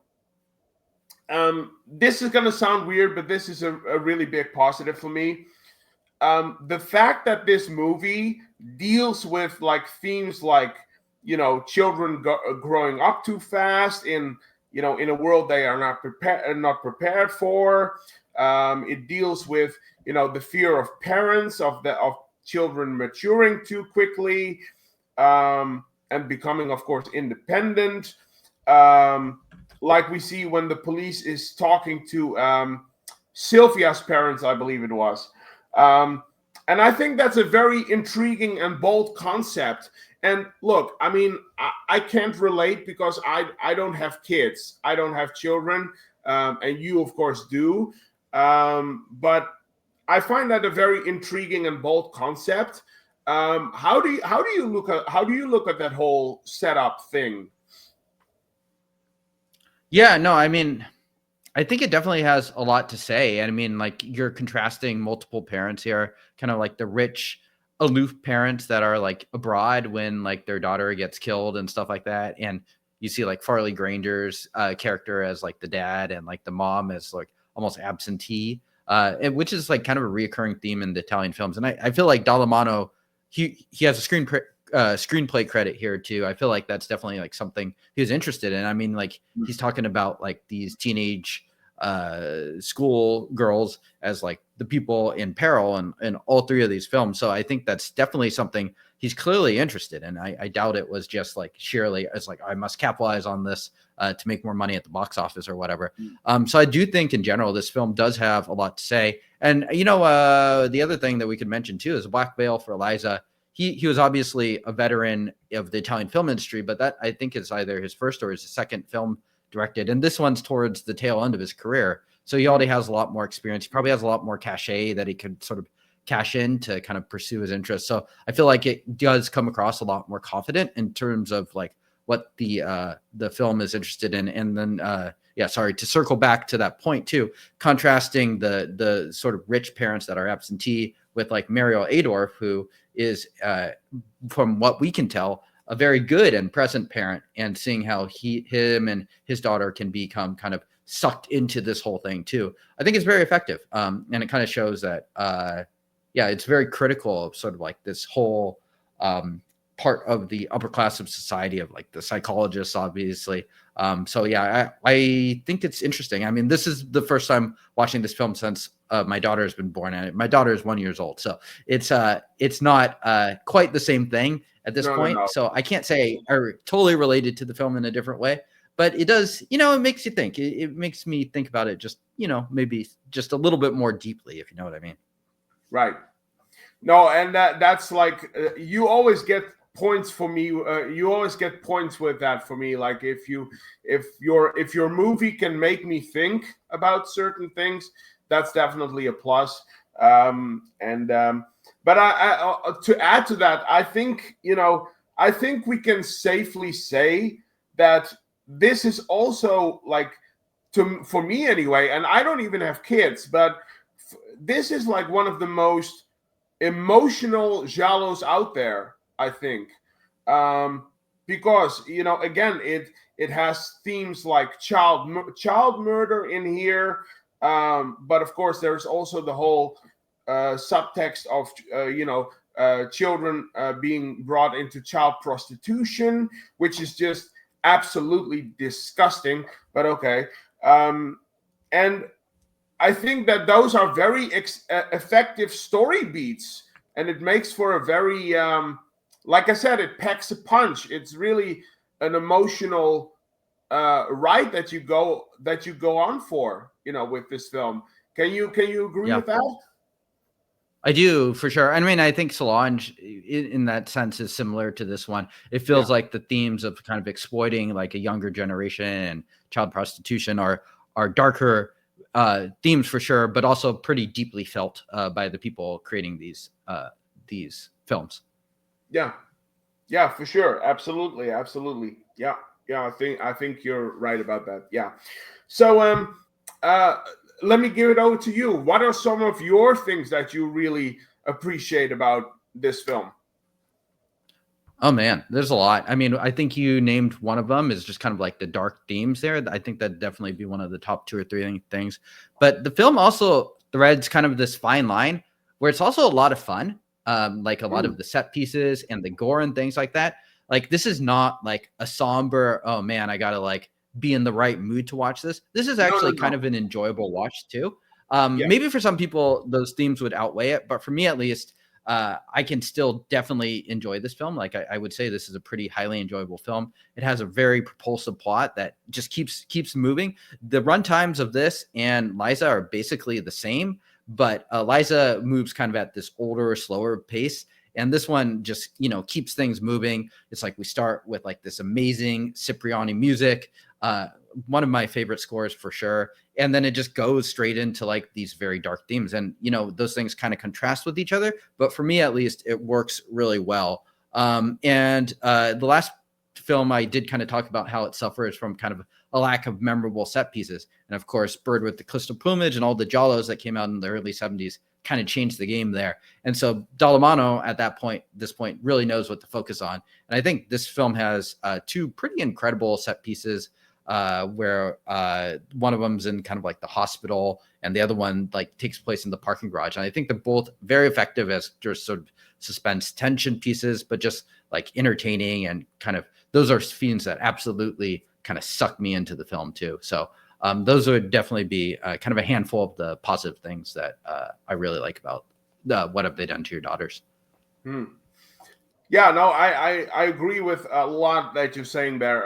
this is going to sound weird, but this is a really big positive for me. The fact that this movie deals with like themes like, children growing up too fast in a world they are not prepared for. It deals with the fear of parents, of children maturing too quickly, and becoming, of course, independent. Like we see when the police is talking to Sylvia's parents, I believe it was. And I think that's a very intriguing and bold concept. And look, I mean, I can't relate because I don't have kids. I don't have children. And you, of course, do. But I find that a very intriguing and bold concept. How do you look at that whole setup thing? Yeah, no, I mean, I think it definitely has a lot to say. I mean, like you're contrasting multiple parents here, kind of like the rich, aloof parents that are like abroad when like their daughter gets killed and stuff like that. And you see like Farley Granger's character as like the dad and like the mom as like almost absentee, which is like kind of a reoccurring theme in the Italian films. And I feel like Dallamano, he has a screenplay credit here too. I feel like that's definitely like something he was interested in. I mean, like he's talking about like these teenage school girls as like the people in peril in all three of these films. So I think that's definitely something he's clearly interested in. I doubt it was just like sheerly as like, I must capitalize on this to make more money at the box office or whatever. So I do think in general, this film does have a lot to say. And, the other thing that we could mention too is Black Veil for Eliza. He was obviously a veteran of the Italian film industry, but that I think is either his first or his second film directed. And this one's towards the tail end of his career. So he already has a lot more experience. He probably has a lot more cachet that he could sort of cash in to kind of pursue his interests. So I feel like it does come across a lot more confident in terms of like what the film is interested in. And then, to circle back to that point too, contrasting the sort of rich parents that are absentee with like Mario Adorf, who is, from what we can tell, a very good and present parent, and seeing how him and his daughter can become kind of sucked into this whole thing too. I think it's very effective. And it kind of shows that, it's very critical of sort of like this whole part of the upper class of society of like the psychologists, obviously. I think it's interesting. I mean, this is the first time watching this film since my daughter has been born, and my daughter is 1 year old. So it's not quite the same thing at this point. No. So I can't say I totally related to the film in a different way, but it does, it makes you think. It makes me think about it just, maybe just a little bit more deeply, if you know what I mean. Right. No, and that's like you always get points for me. You always get points with that for me. Like if your movie can make me think about certain things, that's definitely a plus. But I to add to that, I think we can safely say that this is also like, for me anyway, and I don't even have kids, but this is like one of the most emotional giallos out there, I think, because again, it has themes like child murder in here, but of course there's also the whole subtext of children being brought into child prostitution, which is just absolutely disgusting. But okay, and I think that those are very effective story beats, and it makes for a very, like I said, it packs a punch. It's really an emotional ride that you go on for, with this film. Can you agree with that? I do, for sure. I mean, I think Solange, in that sense, is similar to this one. It feels like the themes of kind of exploiting like a younger generation and child prostitution are darker themes for sure, but also pretty deeply felt by the people creating these films. Yeah, for sure. Absolutely. Yeah. I think you're right about that. Yeah. So let me give it over to you. What are some of your things that you really appreciate about this film? Oh man, there's a lot. I mean, I think you named one of them is just kind of like the dark themes there. I think that'd definitely be one of the top 2 or 3 things. But the film also threads kind of this fine line where it's also a lot of fun. Like a lot of the set pieces and the gore and things like that. Like this is not like a somber, oh man, I gotta like be in the right mood to watch this. This is actually kind of an enjoyable watch too. Maybe for some people those themes would outweigh it, but for me at least, I can still definitely enjoy this film. Like I would say this is a pretty highly enjoyable film. It has a very propulsive plot that just keeps moving. The run times of this and Liza are basically the same, but Liza moves kind of at this older, slower pace. And this one just, keeps things moving. It's like we start with like this amazing Cipriani music, one of my favorite scores for sure. And then it just goes straight into like these very dark themes. And, those things kind of contrast with each other. But for me, at least, it works really well. And the last film, I did kind of talk about how it suffers from kind of a lack of memorable set pieces. And of course, Bird with the Crystal Plumage and all the Giallos that came out in the early 70s kind of changed the game there. And so Dallamano at this point really knows what to focus on. And I think this film has 2 pretty incredible set pieces where one of them's in kind of like the hospital and the other one like takes place in the parking garage. And I think they're both very effective as just sort of suspense tension pieces, but just like entertaining, and kind of those are scenes that absolutely kind of suck me into the film too. So those would definitely be kind of a handful of the positive things that I really like about What Have They Done to Your Daughters. Yeah, no, I agree with a lot that you're saying there.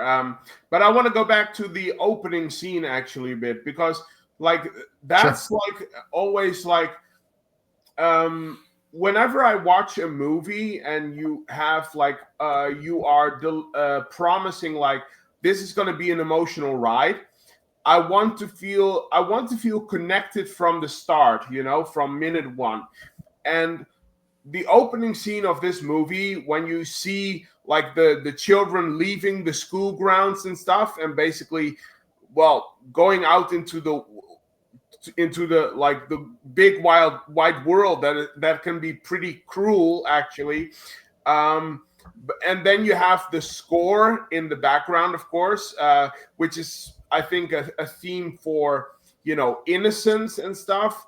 But I want to go back to the opening scene actually a bit, because like that's like always like whenever I watch a movie and you have like you are promising like this is going to be an emotional ride, I want to feel connected from the start, from minute 1. And the opening scene of this movie, when you see like the children leaving the school grounds and stuff, and basically, going out into the like the big wild wide world that can be pretty cruel actually. And then you have the score in the background, of course, which is, I think, a theme for innocence and stuff.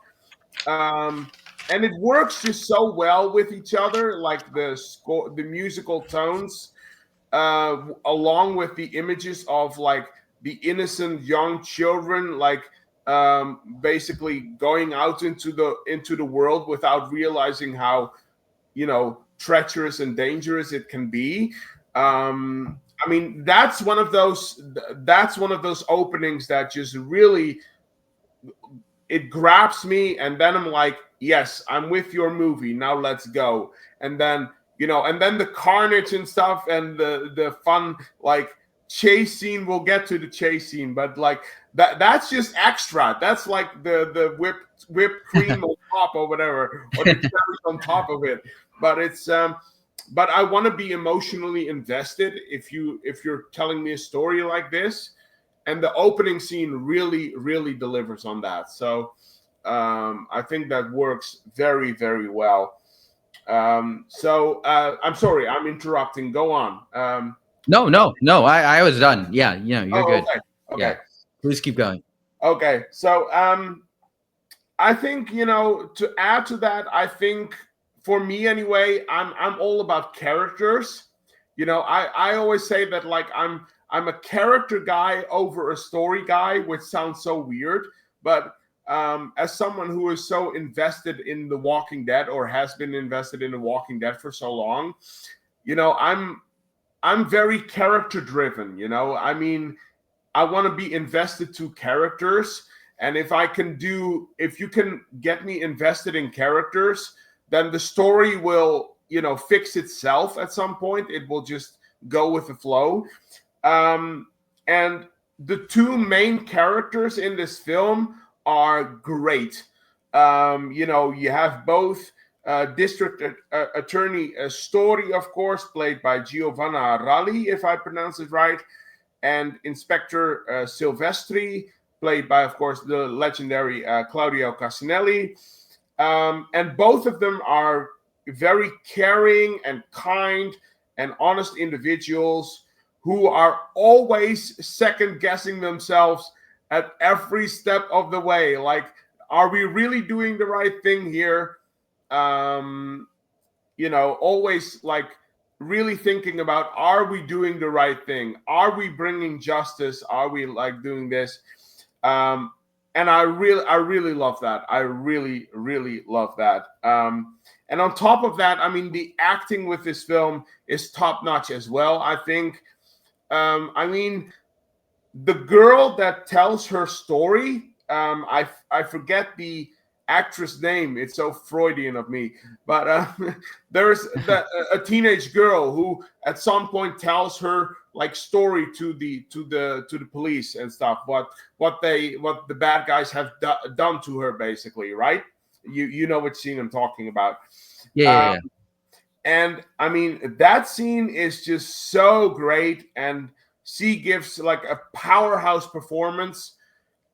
And it works just so well with each other, like the score, the musical tones, along with the images of like the innocent young children, like basically going out into the world without realizing how treacherous and dangerous it can be. I mean, that's one of those openings that just really, it grabs me, and then I'm like, yes, I'm with your movie. Now let's go. And then, and then the carnage and stuff, and the fun like chase scene. We'll get to the chase scene, but like that's just extra. That's like the whip whipped cream on top or whatever, or the cherries on top of it. But it's but I want to be emotionally invested if you're telling me a story like this, and the opening scene really delivers on that. So I think that works very, very well. So I'm sorry, I'm interrupting. Go on. No. I was done. Yeah, you're good. Okay. Yeah, please keep going. Okay. So I think, to add to that, I think for me anyway, I'm all about characters. I always say that, like, I'm a character guy over a story guy, which sounds so weird, but as someone who is so invested in The Walking Dead, or has been invested in The Walking Dead for so long, I'm very character driven. I mean, I want to be invested to characters, and if you can get me invested in characters, then the story will, fix itself at some point. It will just go with the flow. And the two main characters in this film are great. You have both District Attorney Story, of course, played by Giovanna Ralli, if I pronounce it right, and Inspector Silvestri, played by, of course, the legendary Claudio Cassinelli. And both of them are very caring and kind and honest individuals who are always second guessing themselves at every step of the way. Like, are we really doing the right thing here? Always, like, really thinking about, are we doing the right thing? Are we bringing justice? Are we, like, doing this? And I really love that. I really love that. And on top of that, I mean, the acting with this film is top notch as well, I think. I mean, the girl that tells her story, I forget the actress name. It's so Freudian of me. But there's a teenage girl who at some point tells her, like, story to the police and stuff. What the bad guys have done to her, basically, right? You know which scene I'm talking about. Yeah. And I mean, that scene is just so great, and she gives, like, a powerhouse performance,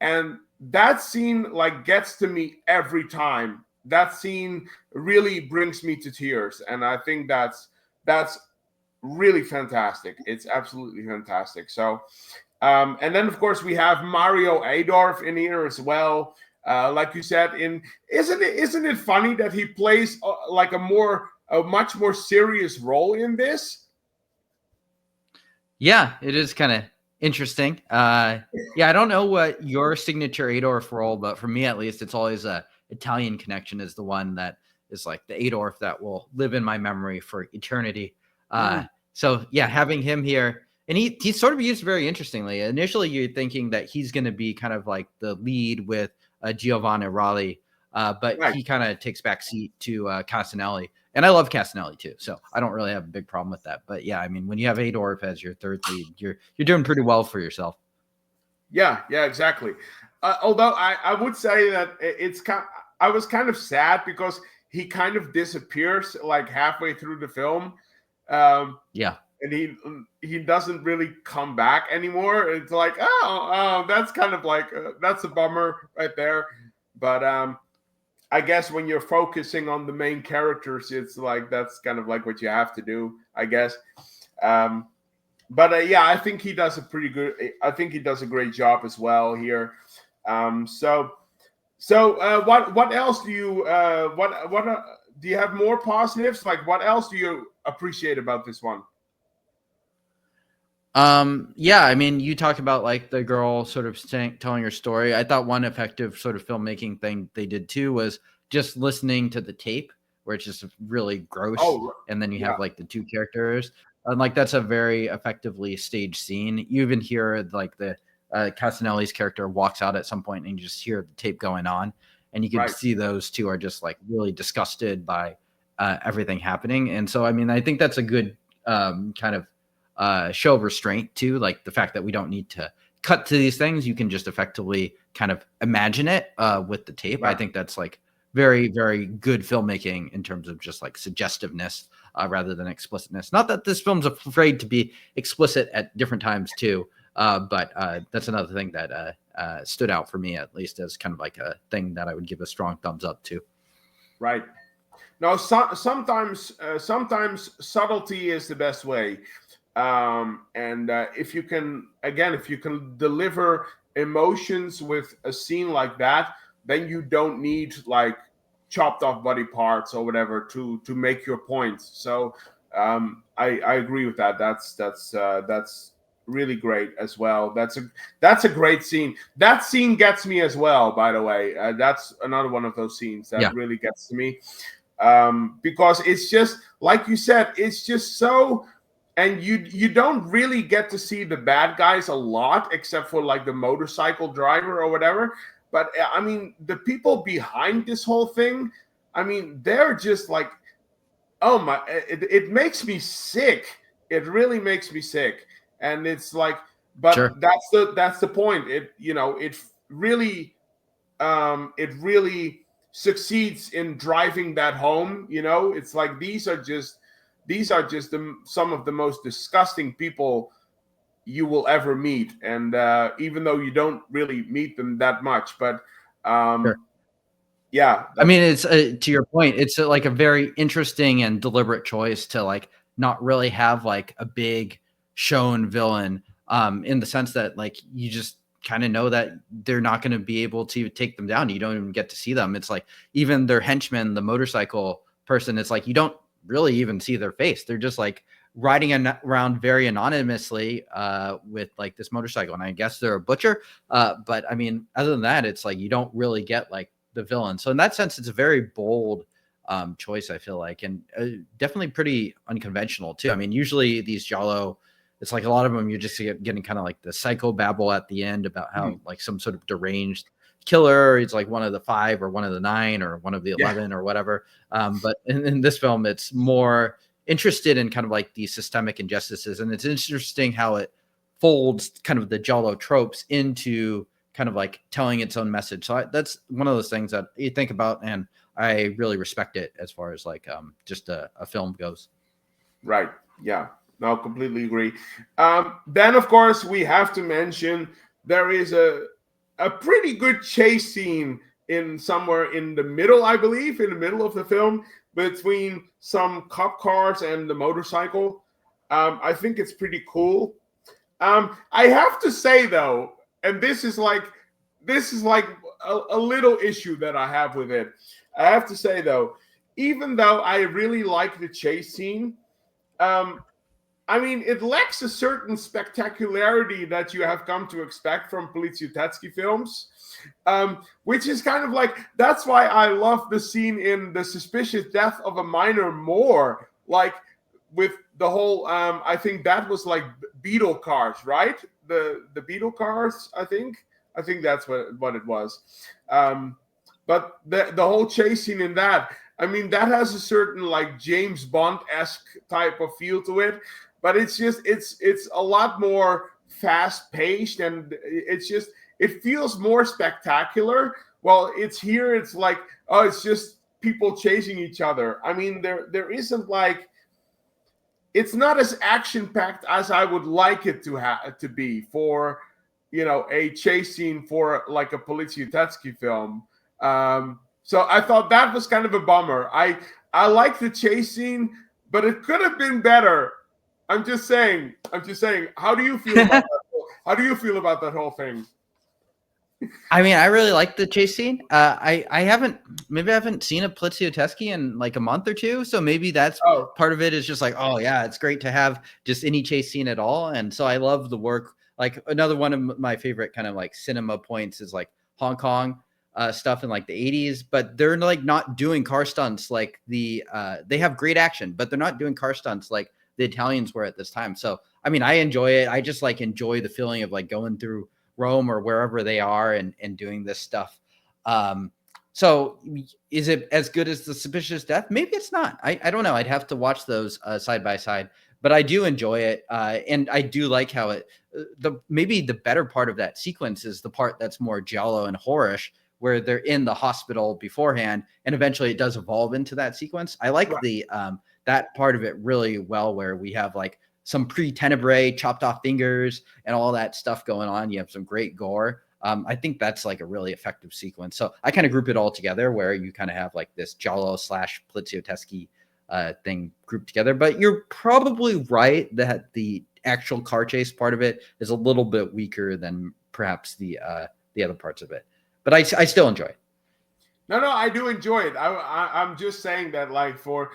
and that scene, like, gets to me every time. That scene really brings me to tears, and I think that's really fantastic. It's absolutely fantastic. So, and then, of course, we have Mario Adorf in here as well. Like you said, isn't it funny that he plays like a much more serious role in this? Yeah, it is kind of interesting. I don't know what your signature Adorf role, but for me at least, it's always a Italian Connection is the one that is like the Adorf that will live in my memory for eternity. So yeah, having him here, and he's sort of used very interestingly. Initially, you're thinking that he's going to be kind of like the lead with Giovanna Ralli, but Right. he kind of takes back seat to Cassinelli. And I love Cassinelli too, so I don't really have a big problem with that. But yeah, I mean, when you have Adorf as your third lead, you're doing pretty well for yourself. Yeah, exactly. Although I would say that I was kind of sad because he kind of disappears, like, halfway through the film. Yeah. And he doesn't really come back anymore. It's like, oh, that's kind of like, that's a bummer right there. But I guess when you're focusing on the main characters, it's like, that's kind of like what you have to do, I guess. But yeah, I think he does a great job as well here. So what else do you do you have more positives? Like, what else do you appreciate about this one? Yeah, I mean, you talked about, like, the girl sort of telling her story. I thought one effective sort of filmmaking thing they did too was just listening to the tape, where it's just really gross. And then you have, like, the two characters, and, like, that's a very effectively staged scene. You even hear, like, the Cassinelli's character walks out at some point, and you just hear the tape going on, and you can see those two are just, like, really disgusted by everything happening. And so, I mean, I think that's a good kind of show of restraint too, like the fact that we don't need to cut to these things, you can just effectively kind of imagine it with the tape. Right. I think that's like very, very good filmmaking in terms of just like suggestiveness rather than explicitness. Not that this film's afraid to be explicit at different times too, but that's another thing that stood out for me, at least as kind of like a thing that I would give a strong thumbs up to. Right. Now, sometimes subtlety is the best way. And if you can deliver emotions with a scene like that, then you don't need like chopped off body parts or whatever to make your point. So I agree with that. That's really great as well. That's a great scene. That scene gets me as well, by the way. That's another one of those scenes that really gets to me, because it's just like you said, it's just so. And you don't really get to see the bad guys a lot, except for like the motorcycle driver or whatever. But I mean, the people behind this whole thing, I mean, they're just like, oh my, it makes me sick. It really makes me sick. And it's like, but Sure. that's the point. It really succeeds in driving that home. It's like these are just some of the most disgusting people you will ever meet. And even though you don't really meet them that much, but Sure. yeah. I mean, it's to your point, it's like a very interesting and deliberate choice to like not really have like a big shown villain, in the sense that like you just kind of know that they're not going to be able to take them down. You don't even get to see them. It's like even their henchman, the motorcycle person, it's like you don't really even see their face. They're just like riding around very anonymously with like this motorcycle, and I guess they're a butcher. But I mean, other than that, it's like you don't really get like the villain. So in that sense, it's a very bold choice, I feel like, and definitely pretty unconventional too. I mean, usually these Giallo, it's like a lot of them you're just getting kind of like the psychobabble at the end about how like some sort of deranged killer, he's like one of the 5 or one of the 9 or one of the 11 or whatever. But in this film, it's more interested in kind of like these systemic injustices, and it's interesting how it folds kind of the Giallo tropes into kind of like telling its own message. So that's one of those things that you think about, and I really respect it as far as like just a film goes. Right. Yeah. No, completely agree. Then, of course, we have to mention there is a pretty good chase scene in somewhere in the middle, I believe, in the middle of the film, between some cop cars and the motorcycle. I think it's pretty cool. I have to say though, and this is like a little issue that I have with it. I have to say though, even though I really like the chase scene, I mean, it lacks a certain spectacularity that you have come to expect from Poliziotteschi films, which is kind of like, that's why I love the scene in The Suspicious Death of a Minor more, like with the whole, I think that was like Beetle cars, right? The Beetle cars, I think that's what it was. But the whole chase scene in that, I mean, that has a certain like James Bond-esque type of feel to it. But it's just it's a lot more fast paced, and it feels more spectacular. Well, it's like, oh, it's just people chasing each other. I mean, there isn't like, it's not as action packed as I would like it to be for a chase scene for like a Poliziotteschi film. So I thought that was kind of a bummer. I like the chase scene, but it could have been better. I'm just saying. How do you feel about that? How do you feel about that whole thing? I mean, I really like the chase scene. I haven't seen a Poliziotteschi in like a month or two, so maybe that's part of it. Is just like, oh yeah, it's great to have just any chase scene at all. And so I love the work. Like another one of my favorite kind of like cinema points is like Hong Kong stuff in like the 80s, but they're like not doing car stunts like they have great action, but they're not doing car stunts like the Italians were at this time. So I mean, I enjoy it. I just like enjoy the feeling of like going through Rome or wherever they are and doing this stuff. So is it as good as The Suspicious Death? Maybe it's not. I don't know. I'd have to watch those side by side. but I do enjoy it, and I do like how it. Maybe the better part of that sequence is the part that's more giallo and horrorish, where they're in the hospital beforehand, and eventually it does evolve into that sequence. I like the that part of it really well, where we have like some pre-tenebrae, chopped off fingers, and all that stuff going on. You have some great gore. I think that's like a really effective sequence. So I kind of group it all together, where you kind of have like this Giallo / Poliziotteschi thing grouped together. But you're probably right that the actual car chase part of it is a little bit weaker than perhaps the other parts of it. But I still enjoy it. No, I do enjoy it. I'm just saying that, like, for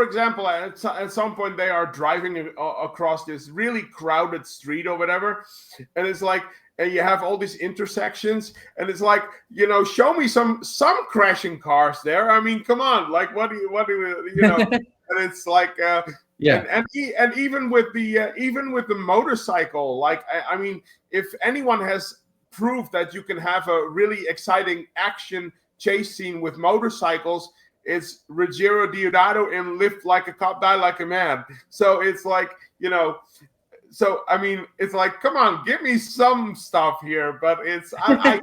example, at some point they are driving across this really crowded street or whatever, and it's like, and you have all these intersections, and it's like, show me some crashing cars there. I mean, come on, like, what do you know? And it's like, and even with the motorcycle, like, I mean, if anyone has proof that you can have a really exciting action chase scene with motorcycles, it's Ruggiero Deodato in Live Like a Cop, Die Like a Man. So it's like, so I mean, it's like, come on, give me some stuff here. But it's I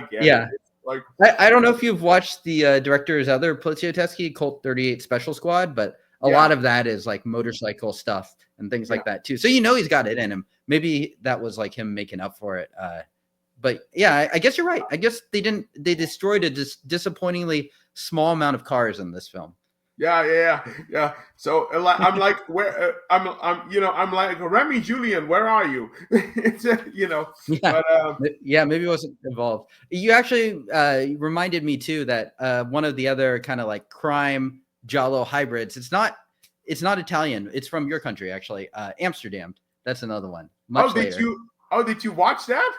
get it. It's like, I don't know if you've watched the director's other Poliziotteschi, Colt 38 Special Squad, but a lot of that is like motorcycle stuff and things like that too. So he's got it in him. Maybe that was like him making up for it. But yeah, I guess you're right. I guess they destroyed a disappointingly small amount of cars in this film. Yeah. So I'm like, where I'm like, Remy, Julien, where are you? It's But, maybe it wasn't involved. You actually reminded me too that one of the other kind of like crime giallo hybrids. It's not Italian. It's from your country actually. Amsterdamned. That's another one. Did you watch that?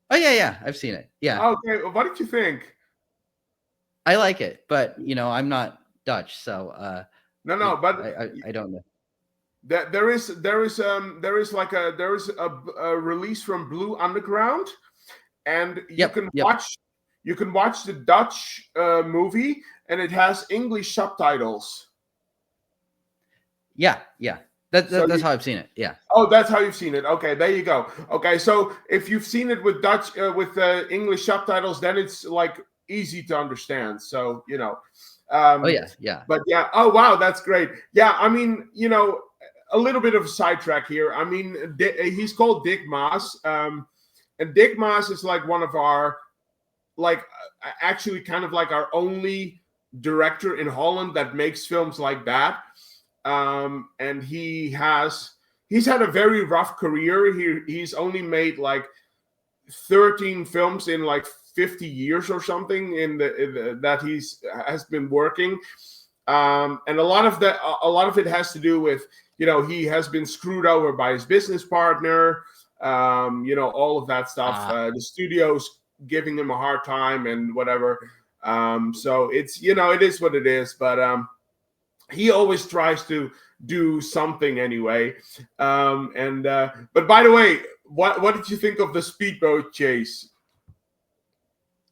Oh yeah, I've seen it. Yeah. Okay, well, what did you think? I like it, but I'm not Dutch, so but I don't know. There is a release from Blue Underground, and you can watch the Dutch movie, and it has English subtitles. Yeah. That's how I've seen it. Yeah. Oh, that's how you've seen it. Okay, there you go. Okay, so if you've seen it with Dutch with English subtitles, then it's like easy to understand. So yeah. But yeah. Oh wow, that's great. Yeah, I mean, a little bit of a sidetrack here. I mean, he's called Dick Maas, and Dick Maas is like one of our, like, actually kind of like our only director in Holland that makes films like that. And he's had a very rough career. He's only made like 13 films in like 50 years or something that has been working. And a lot of it has to do with, he has been screwed over by his business partner, all of that stuff. The studio's giving him a hard time and whatever. So it's, it is what it is, but, he always tries to do something anyway. But by the way, what did you think of the speedboat chase?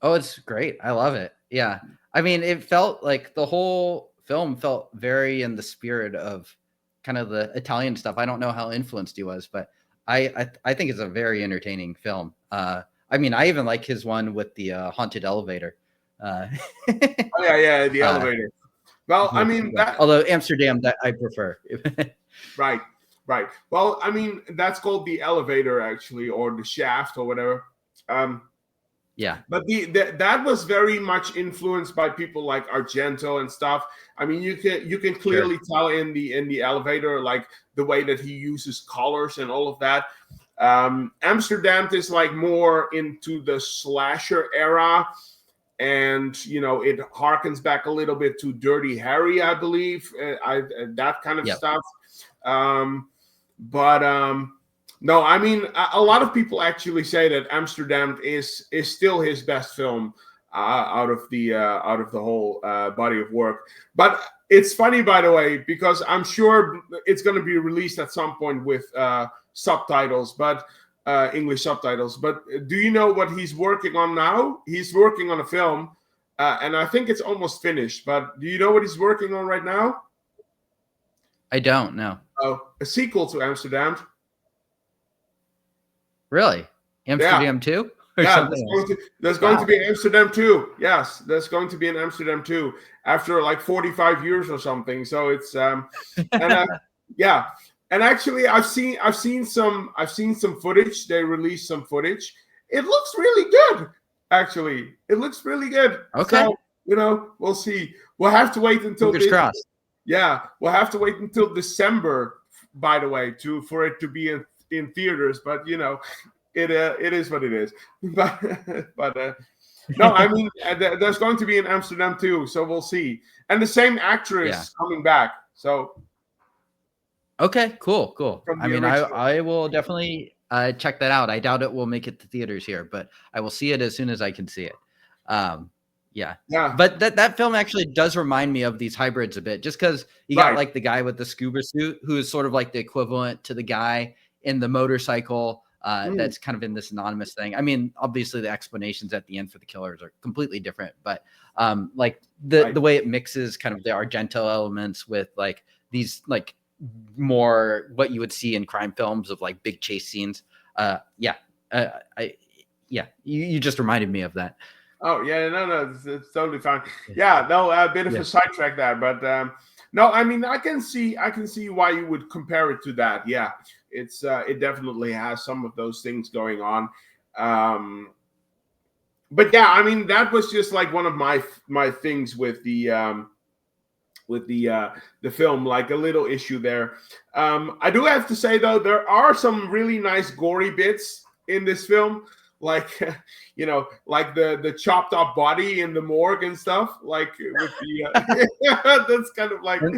Oh, it's great. I love it. Yeah. I mean, it felt like the whole film felt very in the spirit of kind of the Italian stuff. I don't know how influenced he was, but I think it's a very entertaining film. I mean, I even like his one with the haunted elevator. The elevator. Well, I mean, although Amsterdam, that I prefer. Right. Well, I mean, that's called the elevator, actually, or the shaft, or whatever. Yeah. But that was very much influenced by people like Argento and stuff. I mean, you can clearly tell in the elevator, like the way that he uses colors and all of that. Amsterdam is like more into the slasher era. And it harkens back a little bit to Dirty Harry, I believe, that kind of stuff. No, I mean, a lot of people actually say that Amsterdam is still his best film out of the whole body of work. But it's funny, by the way, because I'm sure it's going to be released at some point with subtitles, but. English subtitles. But do you know what he's working on now? He's working on a film, and I think it's almost finished. But do you know what he's working on right now? I don't know. a sequel to Amsterdam. Really? Amsterdam 2? Or Yeah, something there's going to be Amsterdam 2. Yes, there's going to be an Amsterdam 2 after like 45 years or something. So it's yeah. And actually I've seen some footage. They released some footage. It looks really good. Actually, it looks really good. Okay. So, we'll see. We'll have to wait until Fingers crossed. Yeah, we'll have to wait until December, by the way, for it to be in theaters, but it is what it is. But no, I mean, there's going to be an Amsterdam too, so we'll see. And the same actress coming back. So okay, cool. I mean, original. I will definitely check that out. I doubt it will make it to theaters here, but I will see it as soon as I can see it. Yeah. But that film actually does remind me of these hybrids a bit, just because you got like the guy with the scuba suit who is sort of like the equivalent to the guy in the motorcycle. That's kind of in this anonymous thing. I mean, obviously the explanations at the end for the killers are completely different, but like the way it mixes kind of the Argento elements with like these like more what you would see in crime films of like big chase scenes. You just reminded me of that. Oh yeah, no, it's totally fine. Yeah, no, a bit of a sidetrack there, but no, I mean, I can see why you would compare it to that. Yeah, it definitely has some of those things going on. But yeah, I mean, that was just like one of my things with the film, like a little issue there. I do have to say though, there are some really nice gory bits in this film. Like like the chopped up body in the morgue and stuff, like with the that's kind of like or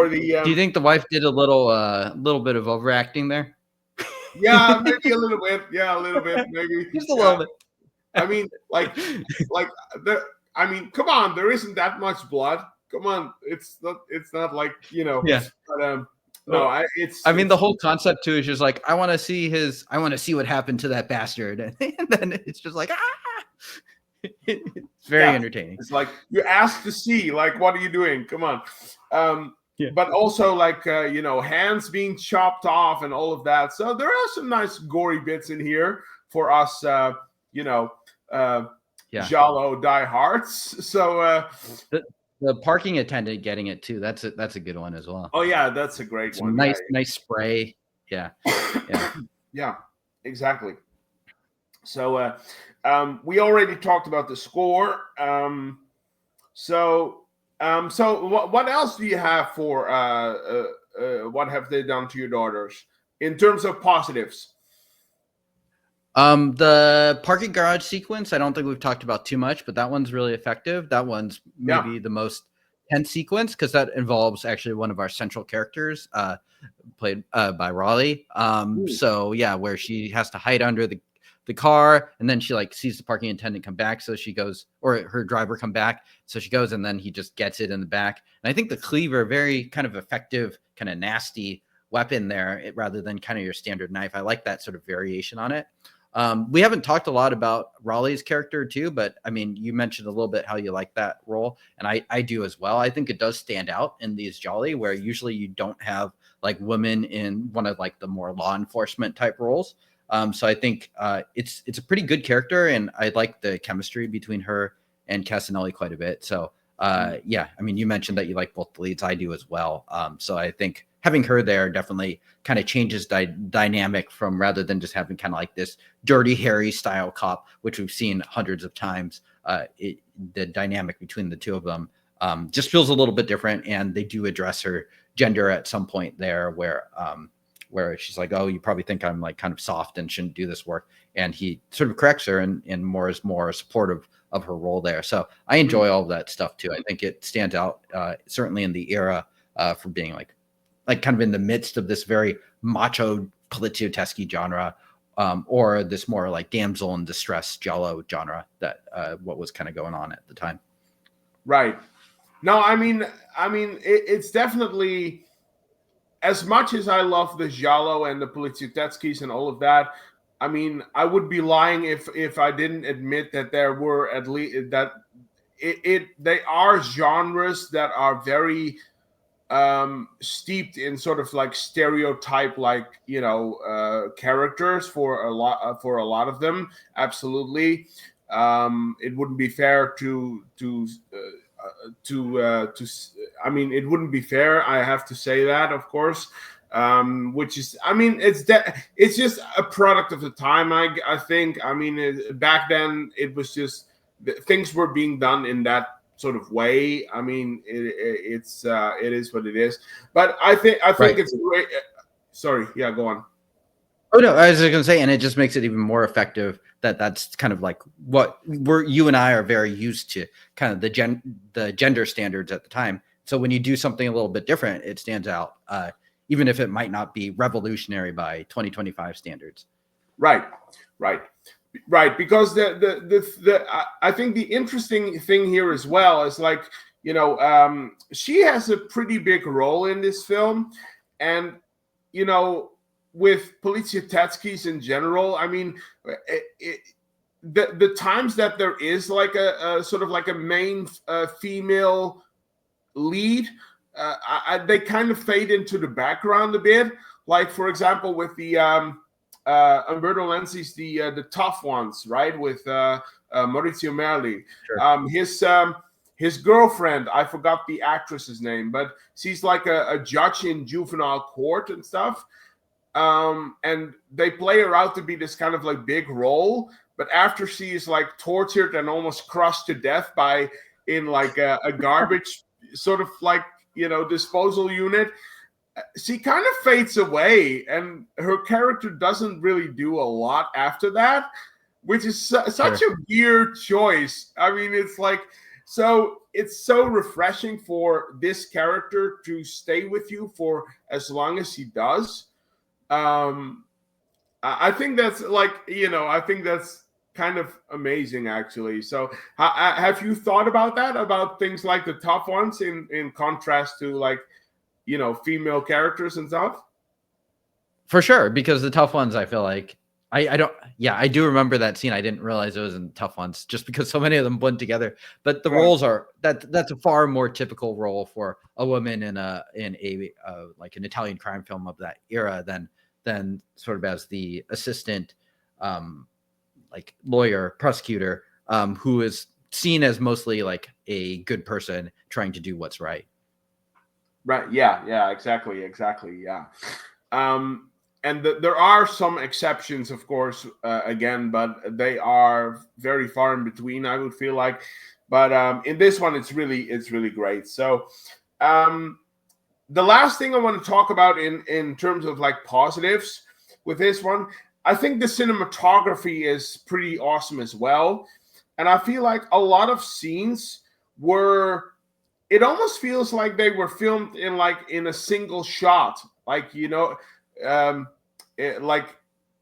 the do you think the wife did a little bit of overacting there? Yeah, maybe a little bit. Yeah, a little bit, maybe just a little bit. I mean, I mean, come on, there isn't that much blood. Come on, it's not like but no, I mean, the whole concept too is just like I want to see what happened to that bastard, and then it's just like it's very entertaining. It's like you asked to see, like, what are you doing? Come on, but also like hands being chopped off and all of that. So there are some nice gory bits in here for us, Giallo diehards. So the parking attendant getting it too. That's a good one as well. Oh yeah, that's a great one. Nice spray. Yeah. Yeah, exactly. So we already talked about the score. So what else do you have for what have they done to your daughters in terms of positives? The parking garage sequence, I don't think we've talked about too much, but that one's really effective. That one's maybe the most tense sequence because that involves actually one of our central characters, played by Ralli. So yeah, where she has to hide under the car, and then she like sees the parking attendant come back, so she goes, or her driver come back, so she goes, and then he just gets it in the back. And I think the cleaver, very kind of effective, kind of nasty weapon there, rather than kind of your standard knife. I like that sort of variation on it. We haven't talked a lot about Ralli's character too, but I mean, you mentioned a little bit how you like that role, and I do as well. I think it does stand out in these Gialli, where usually you don't have like women in one of like the more law enforcement type roles. So I think it's a pretty good character, and I like the chemistry between her and Cassinelli quite a bit. So yeah, I mean, you mentioned that you like both the leads. I do as well. So I think having her there definitely kind of changes dynamic from, rather than just having kind of like this Dirty Harry style cop, which we've seen hundreds of times. The dynamic between the two of them just feels a little bit different, and they do address her gender at some point there, where she's like, oh, you probably think I'm like kind of soft and shouldn't do this work. And he sort of corrects her and is more supportive of her role there. So I enjoy all of that stuff too. I think it stands out, certainly in the era, for being like kind of in the midst of this very macho Poliziotteschi genre, or this more like damsel in distress Giallo genre that what was kind of going on at the time. Right. No, I mean, it's definitely, as much as I love the Giallo and the Poliziotteschi and all of that, I mean, I would be lying if I didn't admit that there were at least that they are genres that are very steeped in sort of like stereotype, like, characters for a lot of them. Absolutely. It wouldn't be fair I mean, it wouldn't be fair. I have to say that, of course. Which is, I mean, it's just a product of the time. I think. I mean, back then it was just things were being done in that sort of way. I mean, it is what it is. But I think Right. it's great. Sorry, yeah, go on. Oh no, I was just gonna say, and it just makes it even more effective that's kind of like what you and I are very used to, kind of the gender standards at the time. So when you do something a little bit different, it stands out, even if it might not be revolutionary by 2025 standards. Right. Because I think the interesting thing here as well is, like, she has a pretty big role in this film, and with Poliziotteschi's in general, I mean, the times that there is like a sort of like a main female lead, they kind of fade into the background a bit. Like, for example, with the Umberto Lenzi's the tough ones, right? With Maurizio Merli. Sure. His girlfriend, I forgot the actress's name, but she's like a judge in juvenile court and stuff. And they play her out to be this kind of like big role, but after she is like tortured and almost crushed to death in like a garbage sort of like, disposal unit, she kind of fades away, and her character doesn't really do a lot after that, which is such a weird choice. I mean, it's like, so it's so refreshing for this character to stay with you for as long as he does. I think that's like, I think that's kind of amazing, actually. So have you thought about that, about things like the tough ones in contrast to, like, female characters and stuff? For sure, because the tough ones, I feel like I do remember that scene. I didn't realize it was in Tough Ones, just because so many of them blend together. But the roles are that's a far more typical role for a woman in a like an Italian crime film of that era than sort of as the assistant, like lawyer prosecutor, who is seen as mostly like a good person trying to do what's right. Right. Yeah. Exactly. Yeah. And there are some exceptions, of course, again, but they are very far in between, I would feel like. But in this one, it's really great. So the last thing I want to talk about in terms of like positives with this one, I think the cinematography is pretty awesome as well. And I feel like a lot of scenes it almost feels like they were filmed in a single shot, like,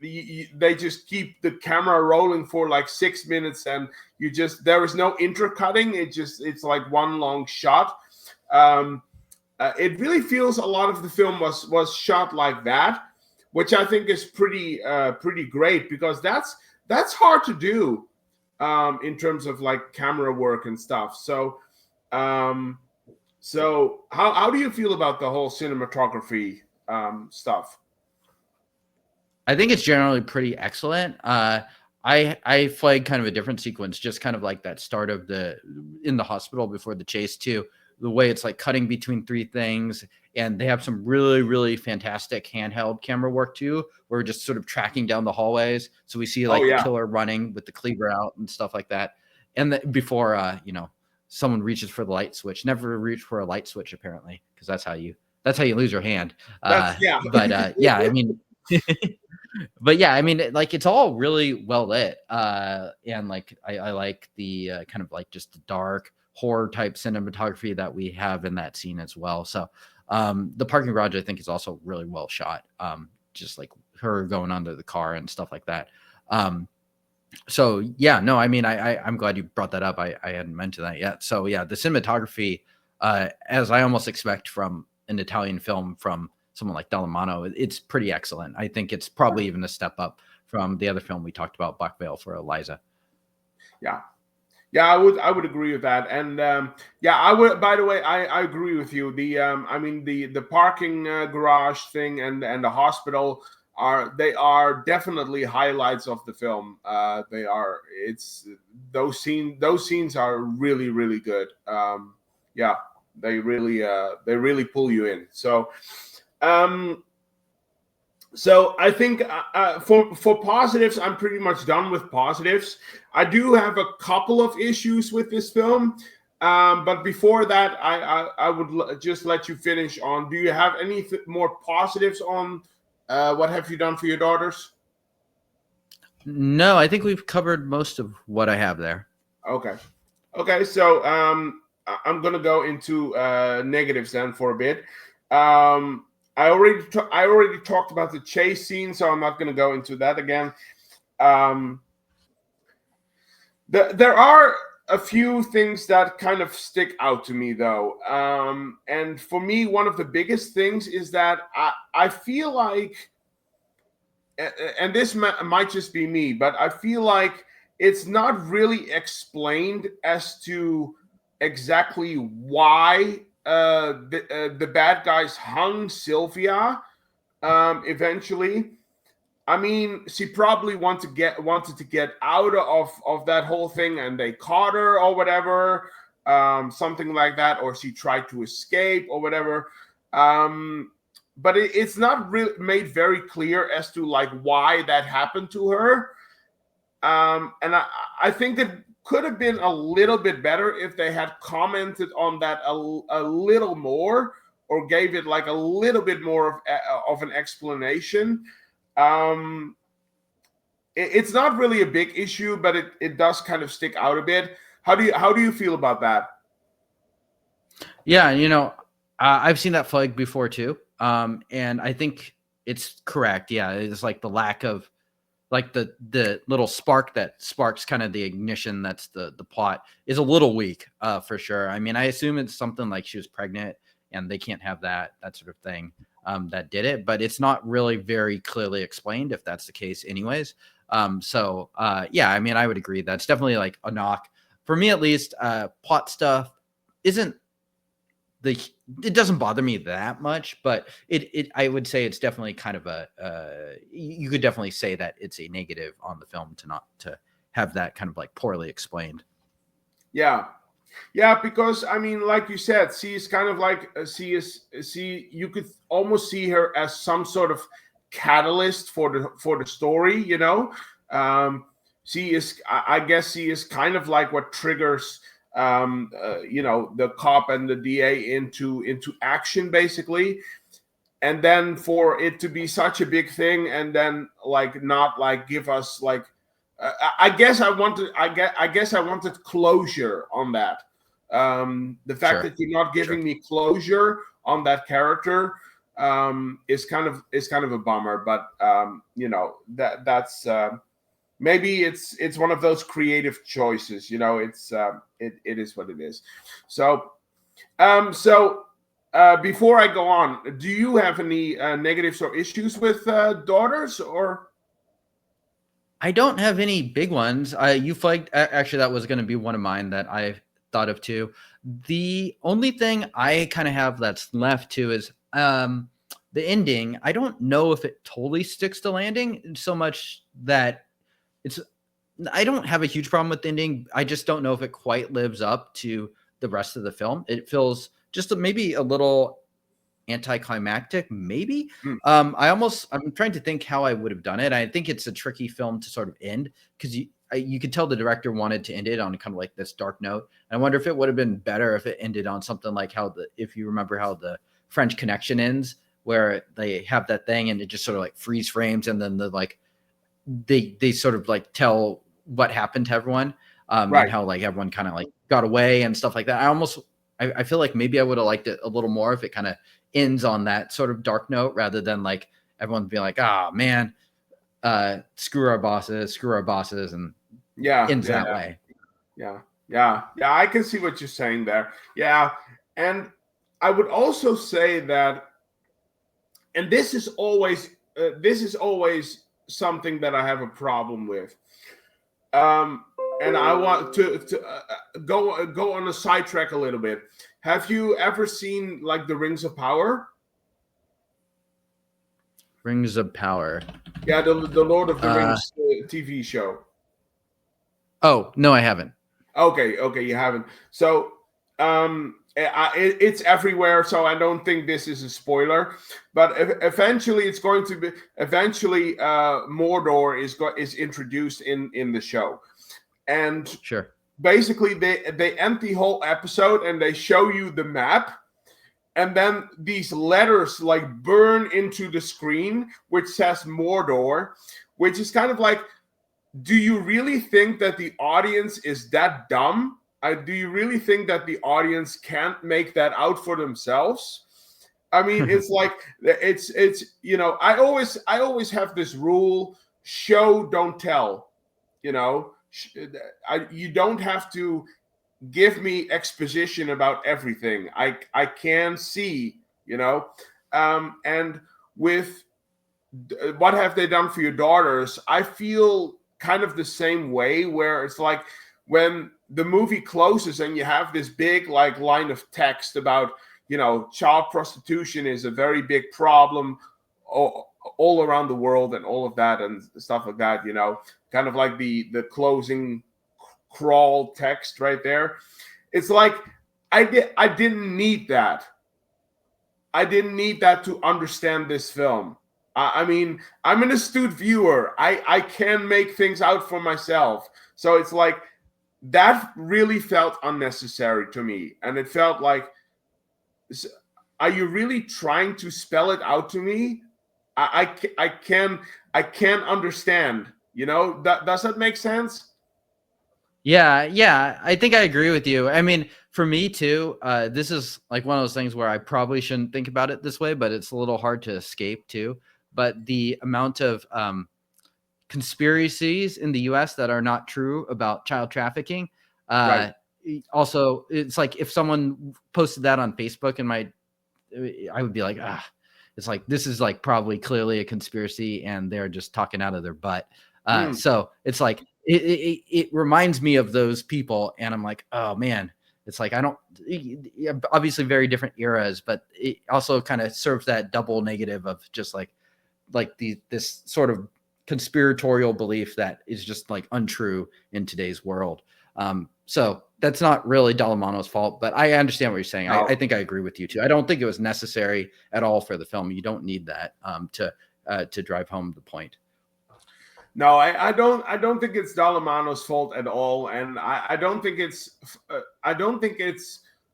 they just keep the camera rolling for like 6 minutes, and there is no intercutting. It's like one long shot. It really feels a lot of the film was shot like that, which I think is pretty great, because that's hard to do in terms of like camera work and stuff. So how do you feel about the whole cinematography stuff? I think it's generally pretty excellent. I flagged kind of a different sequence, just kind of like that start of in the hospital before the chase too. The way it's like cutting between three things, and they have some really, really fantastic handheld camera work too. We're just sort of tracking down the hallways, so we see like the killer running with the cleaver out and stuff like that. And before someone reaches for the light switch, never reach for a light switch apparently, because that's how you lose your hand. But yeah, I mean. But yeah, I mean, like, it's all really well lit, and like I like the kind of like just the dark horror type cinematography that we have in that scene as well. So the parking garage, I think, is also really well shot, just like her going under the car and stuff like that. So yeah, no, I mean, I'm glad you brought that up. I hadn't mentioned that yet. So yeah, the cinematography, as I almost expect from an Italian film from someone like Dallamano, it's pretty excellent. I think it's probably even a step up from the other film we talked about, Black Veil for Eliza. Yeah, I would agree with that, and yeah, I would. By the way, I agree with you. I mean the parking garage thing and the hospital they are definitely highlights of the film. They are. It's those scenes are really really good. Yeah, they really pull you in. Um, so I think for positives, I'm pretty much done with positives. I do have a couple of issues with this film, but before that, I would just let you finish on. Do you have any more positives on what have you done for your daughters? No, I think we've covered most of what I have there. Okay, okay. So I'm gonna go into negatives then for a bit. Um, I already talked about the chase scene, so I'm not gonna go into that again. Um, there are a few things that kind of stick out to me though, and for me, one of the biggest things is that I feel like, and this might just be me, but I feel like it's not really explained as to exactly why the bad guys hung Sylvia eventually. I mean, she probably wanted to get out of that whole thing, and they caught her or whatever, something like that, or she tried to escape or whatever. But it's not really made very clear as to like why that happened to her. And I think it could have been a little bit better if they had commented on that a little more, or gave it like a little bit more of an explanation. Um, it's not really a big issue, but it does kind of stick out a bit. How do you feel about that? Yeah, I've seen that flag before too, and I think it's correct. Yeah, it's like the lack of like the little spark that sparks kind of the ignition. That's the plot is a little weak, for sure. I mean, I assume it's something like she was pregnant and they can't have that sort of thing, that did it, but it's not really very clearly explained if that's the case, anyways. Yeah, I mean, I would agree that's definitely like a knock for me, at least. Plot stuff isn't the it doesn't bother me that much, but it I would say it's definitely kind of you could definitely say that it's a negative on the film to not to have that kind of like poorly explained. Yeah, yeah, because I mean, like you said, she is kind of like she. You could almost see her as some sort of catalyst for the story. She is. I guess she is kind of like what triggers the cop and the DA into action, basically. And then for it to be such a big thing, and then like not like give us like I guess I wanted closure on that. The fact Sure. that you're not Sure. giving me closure on that character is kind of a bummer. But that's maybe it's one of those creative choices. It is what it is. So before I go on, do you have any negatives or issues with daughters or? I don't have any big ones. You flagged, actually, that was going to be one of mine that I thought of too. The only thing I kind of have that's left too is the ending. I don't know if it totally sticks to landing so much that it's. I don't have a huge problem with the ending. I just don't know if it quite lives up to the rest of the film. It feels just maybe a little anticlimactic, maybe. Hmm, I'm trying to think how I would have done it. I think it's a tricky film to sort of end because you could tell the director wanted to end it on kind of like this dark note. And I wonder if it would have been better if it ended on something like if you remember how the French Connection ends, where they have that thing and it just sort of like freeze frames, and then they sort of like tell what happened to everyone, and right. how like everyone kind of like got away and stuff like that. I feel like maybe I would have liked it a little more if it kind of ends on that sort of dark note rather than like everyone being like, "Ah, man, screw our bosses," and Yeah, ends yeah, that way. yeah, yeah. I can see what you're saying there. Yeah, and I would also say that, and this is always something that I have a problem with. Um, and I want to go on a sidetrack a little bit. Have you ever seen like the Rings of Power? Rings of Power. Yeah, the Lord of the Rings TV show. Oh no, I haven't. Okay, you haven't. So it's everywhere. So I don't think this is a spoiler. But eventually, it's going to be. Eventually, Mordor is introduced in the show, and sure. Basically, they end the whole episode and they show you the map. And then these letters like burn into the screen, which says Mordor, which is kind of like, do you really think that the audience is that dumb? Do you really think that the audience can't make that out for themselves? I mean, it's like it's I always have this rule: show, don't tell. You don't have to give me exposition about everything. I can see, and with what have they done for your daughters? I feel kind of the same way, where it's like when the movie closes and you have this big like line of text about, child prostitution is a very big problem all around the world and all of that and stuff like that, kind of like the closing crawl text right there. It's like I didn't need that. I didn't need that to understand this film. I mean, I'm an astute viewer. I can make things out for myself. So it's like that really felt unnecessary to me, and it felt like, are you really trying to spell it out to me? I can't understand. Does that make sense? Yeah, I think I agree with you. I mean, for me too, this is like one of those things where I probably shouldn't think about it this way, but it's a little hard to escape too. But the amount of conspiracies in the US that are not true about child trafficking, Right. Also, it's like if someone posted that on Facebook, and I would be like, it's like, this is like probably clearly a conspiracy and they're just talking out of their butt. So it's like, it reminds me of those people, and I'm like, oh man, it's like, obviously very different eras, but it also kind of serves that double negative of just like this sort of conspiratorial belief that is just like untrue in today's world. So that's not really Dallamano's fault, but I understand what you're saying. No. I think I agree with you too. I don't think it was necessary at all for the film. You don't need that to drive home the point. No, I don't think it's Dallamano's fault at all, and I don't think it's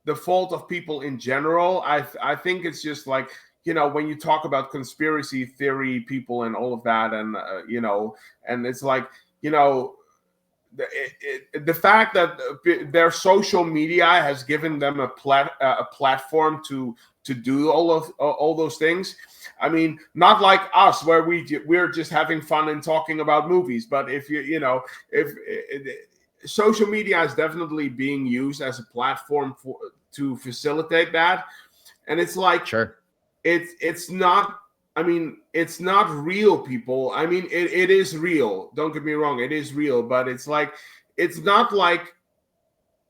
the fault of people in general. I think it's just like, when you talk about conspiracy theory people and all of that, and and it's like, the fact that their social media has given them a platform to do all those things. I mean, not like us, where we're just having fun and talking about movies. But if social media is definitely being used as a platform to facilitate that, and it's like, sure, it's not. I mean, it's not real, people. I mean, it is real. Don't get me wrong, it is real, but it's like, it's not like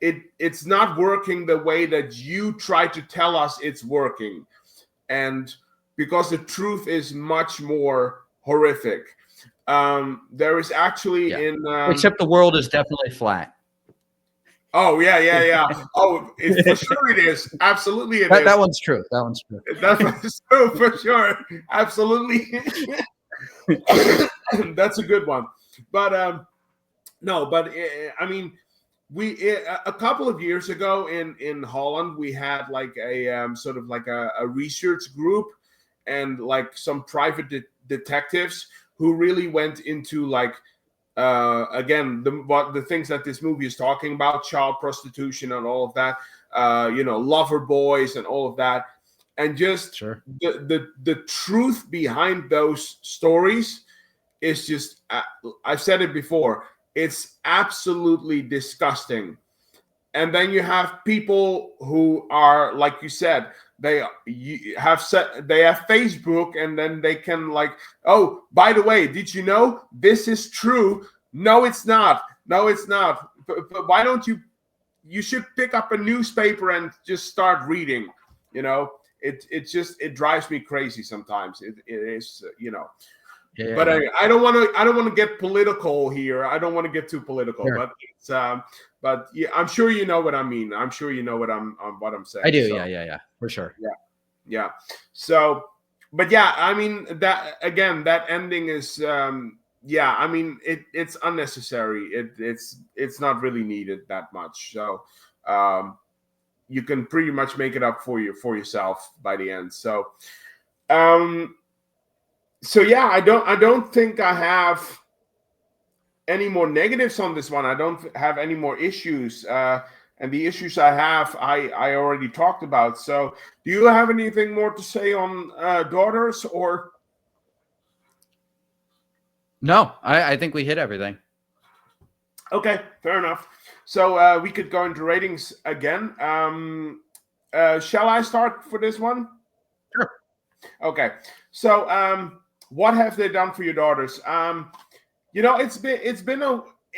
it's not working the way that you try to tell us it's working. And because the truth is much more horrific. There is actually except the world is definitely flat. Oh yeah. Oh, for sure it is. Absolutely it is. That one's true. That's true for sure. Absolutely. That's a good one. But no, but I mean, a couple of years ago in Holland, we had like a sort of like a research group, and like some private detectives who really went into like again the things that this movie is talking about, child prostitution and all of that, lover boys and all of that, and just sure. the truth behind those stories is just, I've said it before, it's absolutely disgusting. And then you have people who are, like you said, they have Facebook, and then they can like, oh, by the way, did you know this is true? No, it's not. No, it's not. but why don't you should pick up a newspaper and just start reading. You know, it drives me crazy sometimes. It is, you know. Yeah, But yeah. I don't want to get political here. I don't want to get too political. Sure. But it's but yeah, I'm sure you know what I mean. I'm sure you know what I'm saying. I do. So, Yeah, for sure. yeah. So, but yeah, I mean that again. That ending is yeah. I mean it's unnecessary. It's not really needed that much. So you can pretty much make it up for yourself by the end. So so yeah, I don't think I have any more negatives on this one. I don't have any more issues. And the issues I have, I already talked about. So do you have anything more to say on Daughters or? No, I think we hit everything. Okay, fair enough. So we could go into ratings again. Shall I start for this one? Sure. Okay. So what have they done for your Daughters? You know, it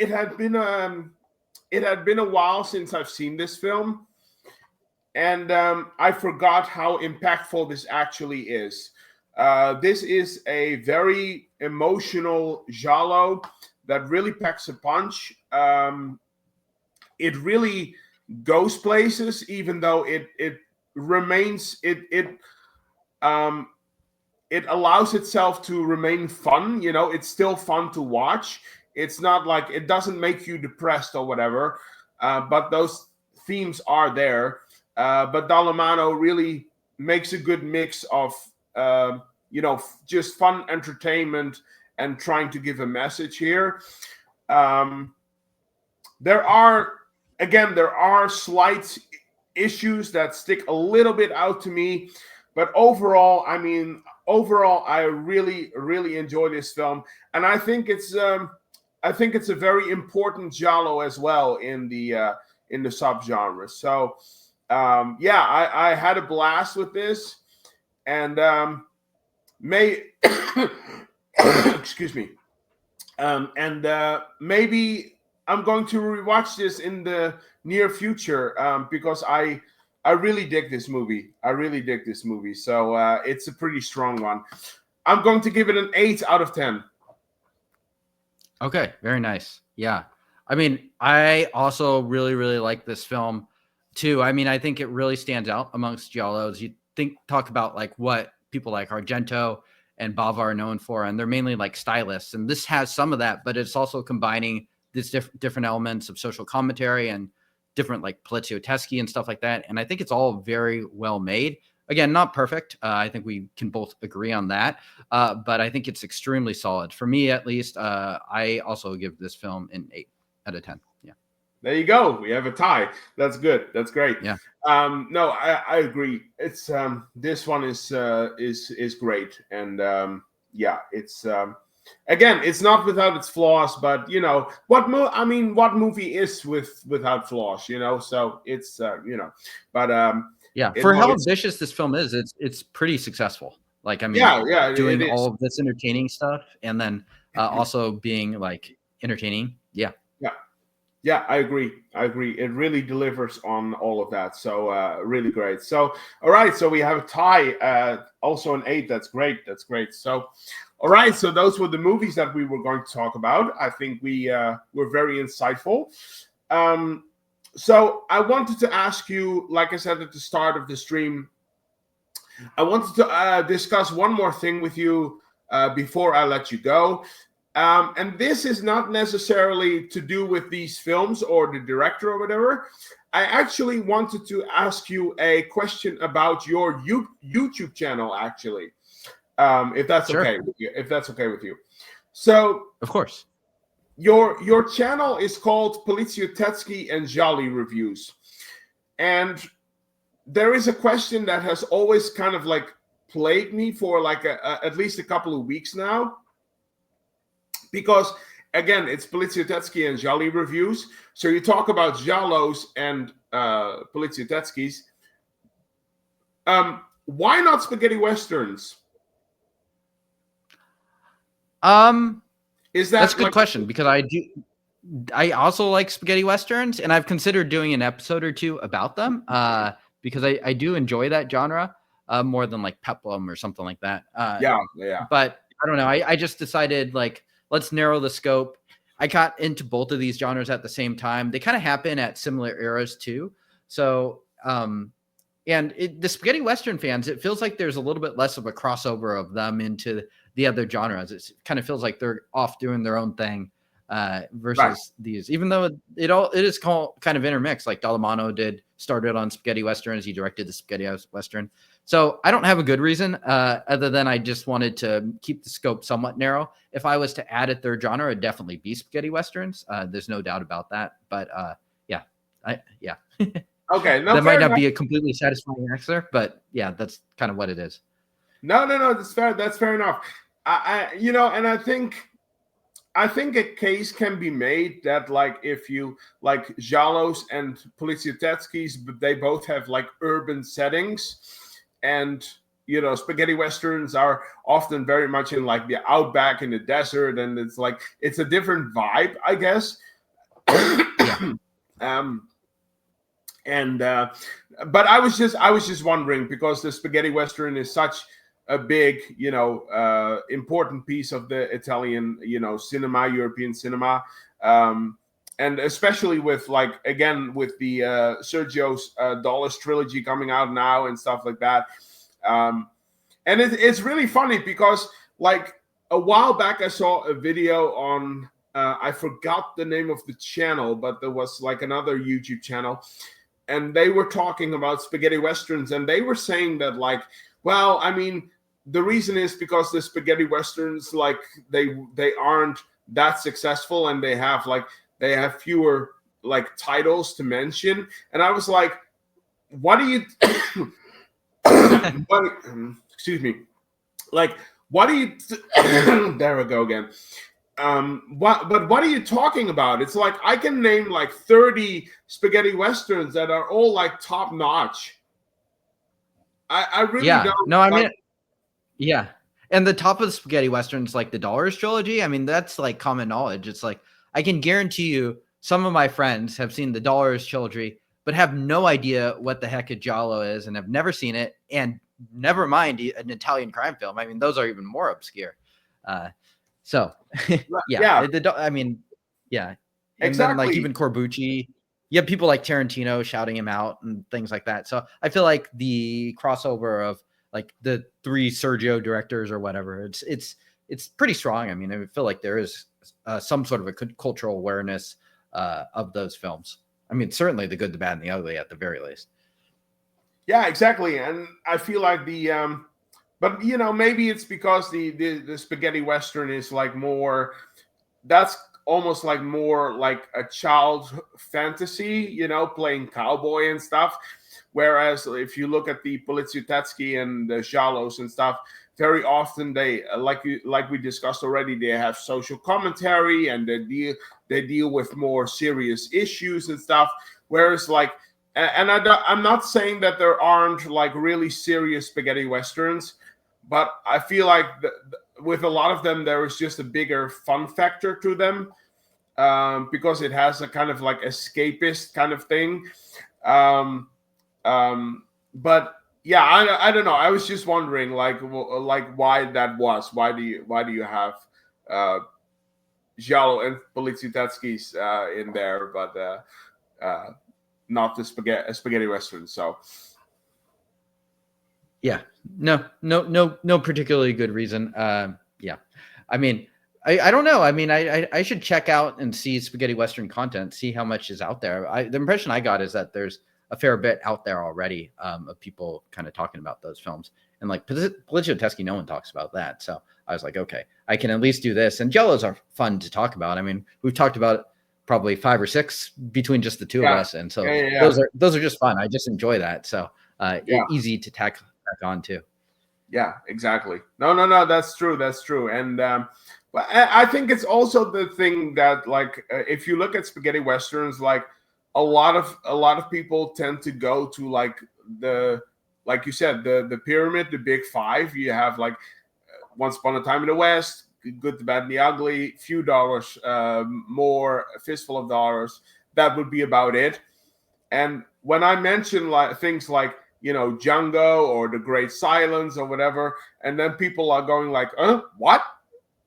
had been a while since I've seen this film, and I forgot how impactful this actually is. This is a very emotional giallo that really packs a punch. It really goes places, even though it remains it allows itself to remain fun. You know, it's still fun to watch. It's not like it doesn't make you depressed or whatever, but those themes are there. But Dallamano really makes a good mix of, you know, just fun entertainment and trying to give a message here. There are slight issues that stick a little bit out to me, but overall, I really, really enjoy this film, and I think it's a very important giallo as well in the subgenre. So, yeah, I had a blast with this, and excuse me, and maybe I'm going to rewatch this in the near future because I really dig this movie. So it's a pretty strong one. I'm going to give it an 8 out of 10. Okay, very nice. Yeah. I mean, I also really, really like this film too. I mean, I think it really stands out amongst giallos. You talk about like what people like Argento and Bava are known for, and they're mainly like stylists. And this has some of that, but it's also combining these different elements of social commentary and different like Poliziotteschi and stuff like that. And I think it's all very well made. Again, not perfect. I think we can both agree on that. But I think it's extremely solid. For me, at least, I also give this film an 8 out of 10. Yeah. There you go. We have a tie. That's good. That's great. Yeah. No, I agree. It's this one is great. And yeah, it's again, it's not without its flaws, but you know, what movie is without flaws, you know? So it's you know, but yeah, for how ambitious this film is, it's pretty successful. Like, I mean, doing all of this entertaining stuff and then also being like entertaining. Yeah. Yeah, I agree. It really delivers on all of that. So really great. So all right, so we have a tie, also an 8. That's great. So all right, so those were the movies that we were going to talk about. I think we were very insightful. So I wanted to ask you, like I said at the start of the stream, I wanted to discuss one more thing with you before I let you go. And this is not necessarily to do with these films or the director or whatever. I actually wanted to ask you a question about your YouTube channel, actually, if that's okay with you. So, of course, your channel is called Poliziotteschi and Gialli Reviews, and there is a question that has always kind of like plagued me for like at least a couple of weeks now. Because, again, it's Poliziotteschi and Gialli Reviews. So you talk about Giallos and Poliziotteschi's. Why not spaghetti westerns? That's a good question, because I do. I also like spaghetti westerns, and I've considered doing an episode or two about them because I do enjoy that genre more than like peplum or something like that. Yeah. But I don't know. I just decided like let's narrow the scope. I got into both of these genres at the same time. They kind of happen at similar eras too. So and the spaghetti western fans, it feels like there's a little bit less of a crossover of them into the other genres. It kind of feels like they're off doing their own thing versus these, even though it is kind of intermixed. Like Dallamano started on spaghetti westerns. He directed the spaghetti western. So I don't have a good reason other than I just wanted to keep the scope somewhat narrow. If I was to add a third genre, it'd definitely be spaghetti westerns. There's no doubt about that. But yeah. Okay. No, that might not enough. be a completely satisfying answer, but yeah, that's kind of what it is. No, that's fair. That's fair enough. And I think a case can be made that like if you like Giallos and Poliziotteschi's, but they both have like urban settings, and spaghetti westerns are often very much in like the outback in the desert, and it's like it's a different vibe, I guess. But I was just wondering, because the spaghetti western is such a big, important piece of the Italian, cinema, European cinema, and especially with like again with the Sergio's Dollars trilogy coming out now and stuff like that. And it's really funny because like a while back I saw a video on I forgot the name of the channel, but there was like another YouTube channel, and they were talking about spaghetti westerns, and they were saying that like, well, I mean, the reason is because the spaghetti westerns, like they aren't that successful, and they have fewer like titles to mention. And I was like, what do you excuse me, like what do you there we go again. What are you talking about? It's like I can name like 30 spaghetti westerns that are all like top notch. I really don't. No, I mean, yeah. And the top of the spaghetti westerns, like the Dollars trilogy, I mean, that's like common knowledge. It's like I can guarantee you some of my friends have seen the Dollars trilogy, but have no idea what the heck a Giallo is and have never seen it. And never mind an Italian crime film. I mean, those are even more obscure. So yeah. I mean, yeah. And exactly. then like even Corbucci, you have people like Tarantino shouting him out and things like that. So I feel like the crossover of like the three Sergio directors or whatever, it's pretty strong. I mean, I feel like there is some sort of a cultural awareness of those films. I mean, certainly the good, the bad, and the ugly at the very least. Yeah, exactly. And I feel like but maybe it's because the spaghetti western is like more, that's almost like more like a child fantasy, playing cowboy and stuff. Whereas if you look at the Poliziotteschi and the Giallos and stuff, very often they like we discussed already, they have social commentary and they deal with more serious issues and stuff. Whereas like, and I'm not saying that there aren't like really serious spaghetti westerns, but I feel like with a lot of them there is just a bigger fun factor to them, because it has a kind of like escapist kind of thing. But yeah, I don't know. I was just wondering, like why that was. Why do you have Giallo and Poliziotteschi's in there, but not the spaghetti western? So yeah, no particularly good reason. Yeah, I mean, I don't know. I mean, I should check out and see spaghetti western content, see how much is out there. The impression I got is that there's a fair bit out there already of people kind of talking about those films. And like Poliziotteschi, no one talks about that. So I was like, okay, I can at least do this. And Giallos are fun to talk about. I mean, we've talked about probably 5 or 6 between just the two of us. And so those are just fun. I just enjoy that. So easy to tack on too. Yeah, exactly. No, that's true. And but I think it's also the thing that like if you look at spaghetti westerns, like a lot of people tend to go to like like you said, the pyramid, the big 5. You have like Once Upon a Time in the West, Good, the Bad, and the Ugly, few dollars more, a fistful of dollars. That would be about it. And when I mention like things like, you know, Django or The Great Silence or whatever, and then people are going like, what?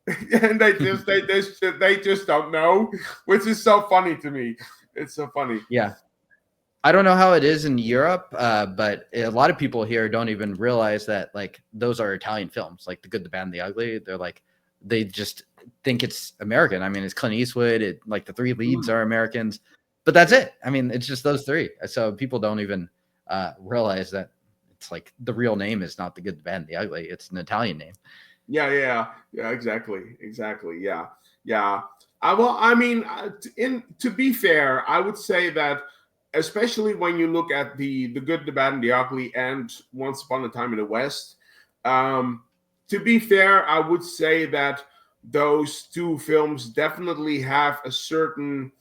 And they just don't know, which is so funny to me. It's so funny. Yeah. I don't know how it is in Europe, but a lot of people here don't even realize that like those are Italian films, like The Good, the Bad, and the Ugly. They're like, they just think it's American. I mean, it's Clint Eastwood. Like the three leads are Americans, but that's it. I mean, it's just those three. So people don't even realize that it's like the real name is not The Good, the Bad, and the Ugly. It's an Italian name. Yeah, exactly. Yeah. Well, I mean, to be fair, I would say that, especially when you look at the Good, the Bad, and the Ugly, and Once Upon a Time in the West, to be fair, I would say that those two films definitely have a certain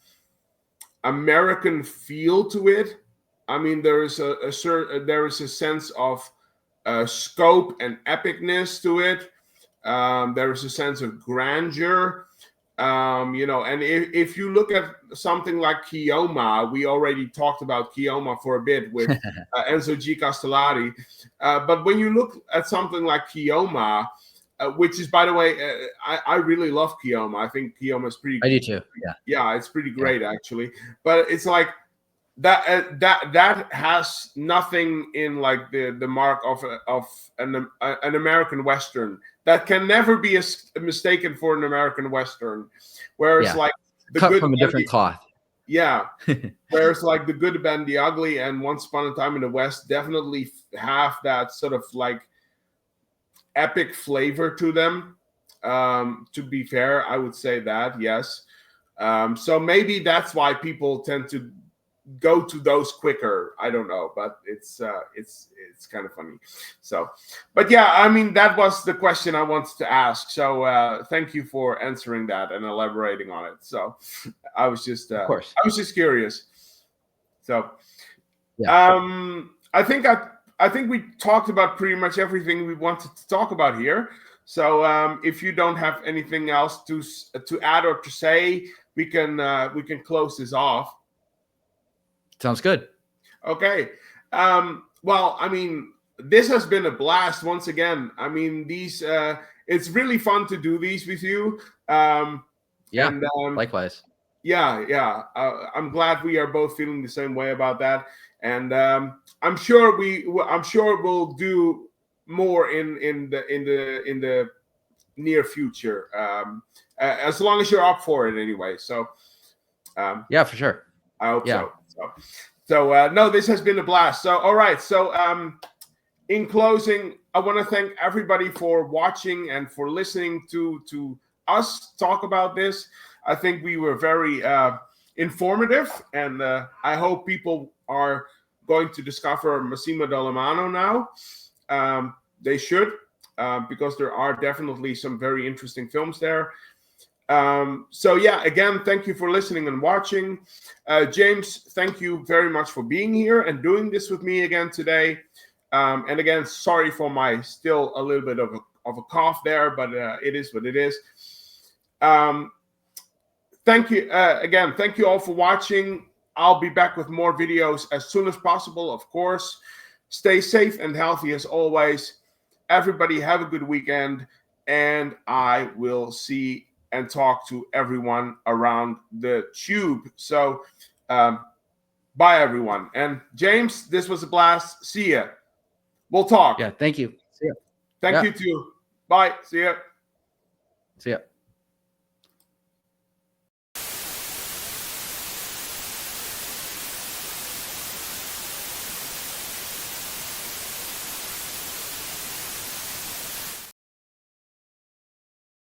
American feel to it. I mean, there is a sense of scope and epicness to it. There is a sense of grandeur, you know, and if you look at something like Keoma, we already talked about Keoma for a bit with Enzo G. Castellari, but when you look at something like Keoma, which is, by the way, I really love Keoma. I think Keoma is pretty. I do too. Yeah, it's pretty great actually. But it's like that has nothing in like the mark of an American Western. That can never be mistaken for an American Western. Whereas like the cut Good, from a different cloth. Yeah. Whereas like The Good, the Bad, and the Ugly and Once Upon a Time in the West definitely have that sort of like epic flavor to them. To be fair, I would say that, yes. So maybe that's why people tend to go to those quicker. I don't know, but it's kind of funny. So, but yeah, I mean, that was the question I wanted to ask. So thank you for answering that and elaborating on it. So I was just of course, I was just curious. So yeah. I think we talked about pretty much everything we wanted to talk about here. So if you don't have anything else to add or to say, we can close this off. Sounds good. Okay. Well, I mean, this has been a blast once again. I mean, these it's really fun to do these with you. Likewise. Yeah. I'm glad we are both feeling the same way about that. And I'm sure we'll do more in the near future. As long as you're up for it anyway. So yeah, for sure. I hope so. So no, this has been a blast. So all right. So in closing, I want to thank everybody for watching and for listening to us talk about this. I think we were very informative, and I hope people are going to discover Massimo Dallamano now. They should, because there are definitely some very interesting films there. So yeah, again, thank you for listening and watching. James, thank you very much for being here and doing this with me again today. And again, sorry for my still a little bit of a cough there, but it is what it is. Thank you again. Thank you all for watching. I'll be back with more videos as soon as possible, of course. Stay safe and healthy as always. Everybody have a good weekend, and I will see and talk to everyone around the tube. So bye, everyone. And James, this was a blast. See ya. We'll talk. Yeah, thank you. See ya. Thank you too. Bye. See ya. See ya.